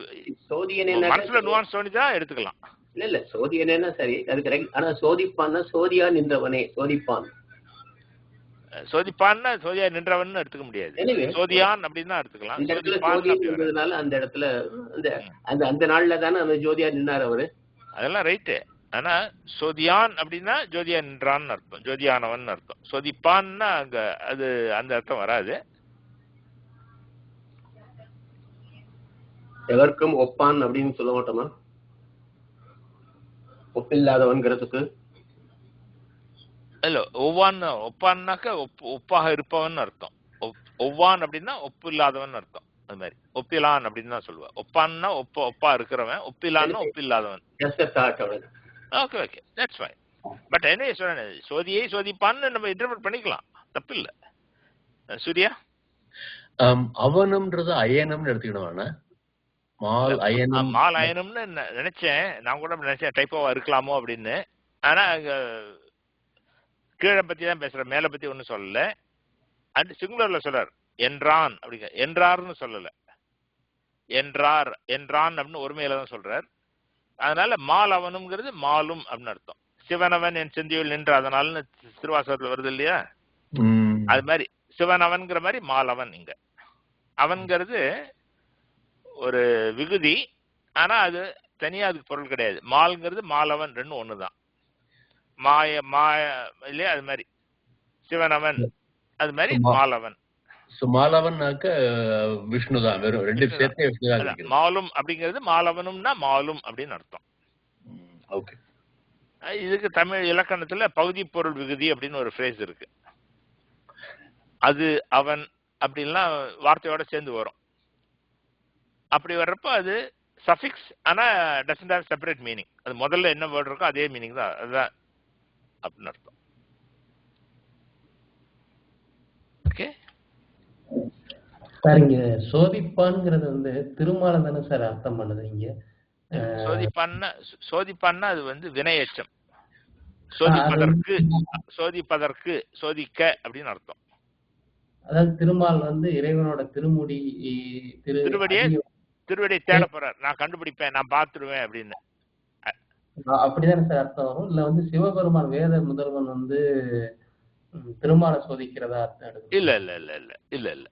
மனசுல நுவான்ஸ் தோணிதான் எடுத்துக்கலாம். இல்ல சோதியனா சரி, அது கரெக்ட். ஆனா சோதிப்பான்னா சோதியா நின்றவனே, சோதிப்பான். சோதிப்பான்னா சோதியா நின்றவன் எடுத்துக்க முடியாது, சோதியான் அப்படின்னு தான் எடுத்துக்கலாம். அந்த இடத்துல அந்த நாள்ல தானே அந்த ஜோதியா நின்றார் அவரு. அதெல்லாம் ரைட்டு. ஆனா சோதியான் அப்படின்னா ஜோதியா நின்றான்னு அர்த்தம், ஜோதியானவன் அர்த்தம். சோதிப்பான்னா அங்க அது அந்த அர்த்தம் வராது. எவருக்கும் ஒப்பான் அப்படின்னு சொல்ல மாட்டோமா, ஒப்பில்லாதவன்கிறதுக்கு? இல்ல ஒப்பான்னாக்க ஒப்பாக இருப்பவன் அர்த்தம். ஒவ்வான் அப்படின்னா ஒப்பு இல்லாதவன் அர்த்தம். அது மாதிரி ஒப்பிலான் அப்படின்னு தான் சொல்லுவேன். ஒப்பான்னா ஒப்பா இருக்கிறவன், ஒப்பிலான்னா ஒப்பு இல்லாதவன். Okay okay, that's fine. But என்ன சொல்றேன், சோதியை சோதிப்பான்னு நம்ம இன்டர்பிரட் பண்ணிக்கலாம், தப்பு இல்ல. சூர்யா, அவனம்ன்றது அயனம்னு எடுத்துக்கணும். மால் அயனம்னு நினைச்சேன், நான் கூட நினைச்சேன் டைப்போவா இருக்கலாமோ அப்படின்னு. ஆனா கீழே பத்தி தான் பேசுற, மேல பத்தி ஒன்னும் சொல்லல. அண்ட் சிங்குலர்ல சொல்றார் என்றான் அப்படிங்க, என்றார்னு சொல்லல, என்றார் என்றான் அப்படின்னு ஒருமையில தான் சொல்றார். அதனால மால் அவனுங்கிறது மாலும் அப்படின்னு அர்த்தம். சிவனவன் என் செந்தியுள் நின்று அதனால திருவாசகத்துல வருது இல்லையா, அது மாதிரி சிவனவன்கிற மாதிரி மாலவன். இங்க அவன்கிறது ஒரு விகுதி, ஆனா அது தனியா அதுக்கு பொருள் கிடையாது. மால்ங்கிறது மாலவன் ரெண்டும் ஒண்ணுதான். மாய இல்லையா, அது மாதிரி சிவனவன், அது மாதிரி மாலவன். மாலவன்னாக்க விஷ்ணுதான், வெறும் ரெண்டு சேர்த்தே விஷ்ணுதான். மாலும் அப்படிங்கிறது மாலவனும்னா மாலும் அப்படின்னு அர்த்தம். ஓகே. இதுக்கு தமிழ் இலக்கணத்துல பகுதி பொருள் விகுதி அப்படின்னு ஒரு ஃப்ரேஸ் இருக்கு. அது அவன் அப்படின்லாம் வார்த்தையோட சேர்ந்து வரும். அப்படி வர்றப்ப அது சஃபிக்ஸ் ஆனா டசன்ட் ஹேவ் செப்பரேட் மீனிங். அது முதல்ல என்ன வேர்டு இருக்கோ அதே மீனிங் தான், அதுதான் அப்படின்னு அர்த்தம். ஓகே சார் இங்க சோதிப்பான்ங்கிறது வந்து திருமாலை தானே சார் அர்த்தம் பண்ணுது இங்க? சோதிப்பான்னா அது வந்து வினையச்சம். சோதிப்பதற்கு, சோதிப்பதற்கு, சோதிக்க அப்படின்னு அர்த்தம். அதாவது திருமால் வந்து இறைவனோட திருமுடி திருவடியை தேட போறார், நான் கண்டுபிடிப்பேன், நான் பார்த்துடுவேன் அப்படின்னு. அப்படிதானே சார் அர்த்தம் வரும்? இல்ல வந்து சிவபெருமான் வேத முதல்வன் வந்து திருமாலை சோதிக்கிறதா அர்த்தம்? இல்ல இல்ல இல்ல இல்ல இல்ல இல்ல.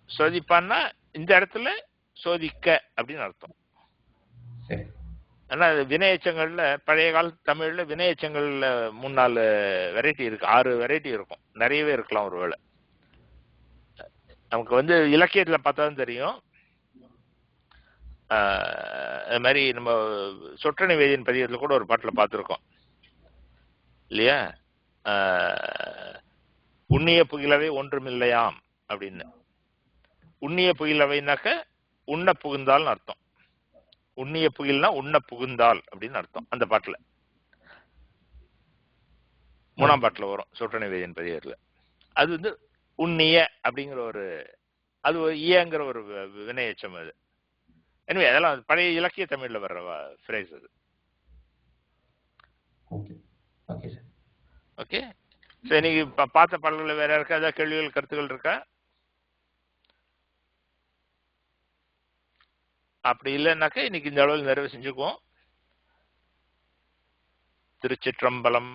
சோதிப்பான்னா இந்த இடத்துல சோதிக்க அப்படின்னு அர்த்தம். ஆனா வினையச்சங்கள்ல பழைய கால தமிழ்ல வினையச்சங்கள்ல 3-4 வெரைட்டி இருக்கு, 6 வெரைட்டி இருக்கும், நிறையவே இருக்கலாம் ஒருவேளை. நமக்கு வந்து இலக்கியத்துல பார்த்தாலும் தெரியும். அது மாதிரி நம்ம சொற்றணை வேதியின் பதியத்துல கூட ஒரு பாட்டுல பார்த்துருக்கோம் இல்லையா? உண்ணிய புகிலவை ஒன்றுமில்லையாம் அப்படின்னு. உண்ணிய புகிலவைனாக்க உண்ண புகுந்தால்னு அர்த்தம். உண்ணிய புகில்னா உண்ண புகுந்தால் அப்படின்னு அர்த்தம் அந்த பாட்டுல. 3ஆம் பாட்டுல வரும் சொற்றணை வேதியின் பதியத்துல. அது வந்து உண்ணிய அப்படிங்கிற ஒரு, அது ஒரு ஈயங்கிற ஒரு வினையச்சம். அது எனவே அதெல்லாம் பழைய இலக்கிய தமிழ்ல வர்ற ஃப்ரேஸ் அது. ஓகே சரி, நீங்க பார்த்த பாடல்கள் வேற இருக்கா? ஏதாவது கேள்விகள் கருத்துக்கள் இருக்கா? அப்படி இல்லைன்னாக்கா இன்னைக்கு இந்த அளவில் நிறைவு செஞ்சுக்குவோம். திருச்சிற்றம்பலம்.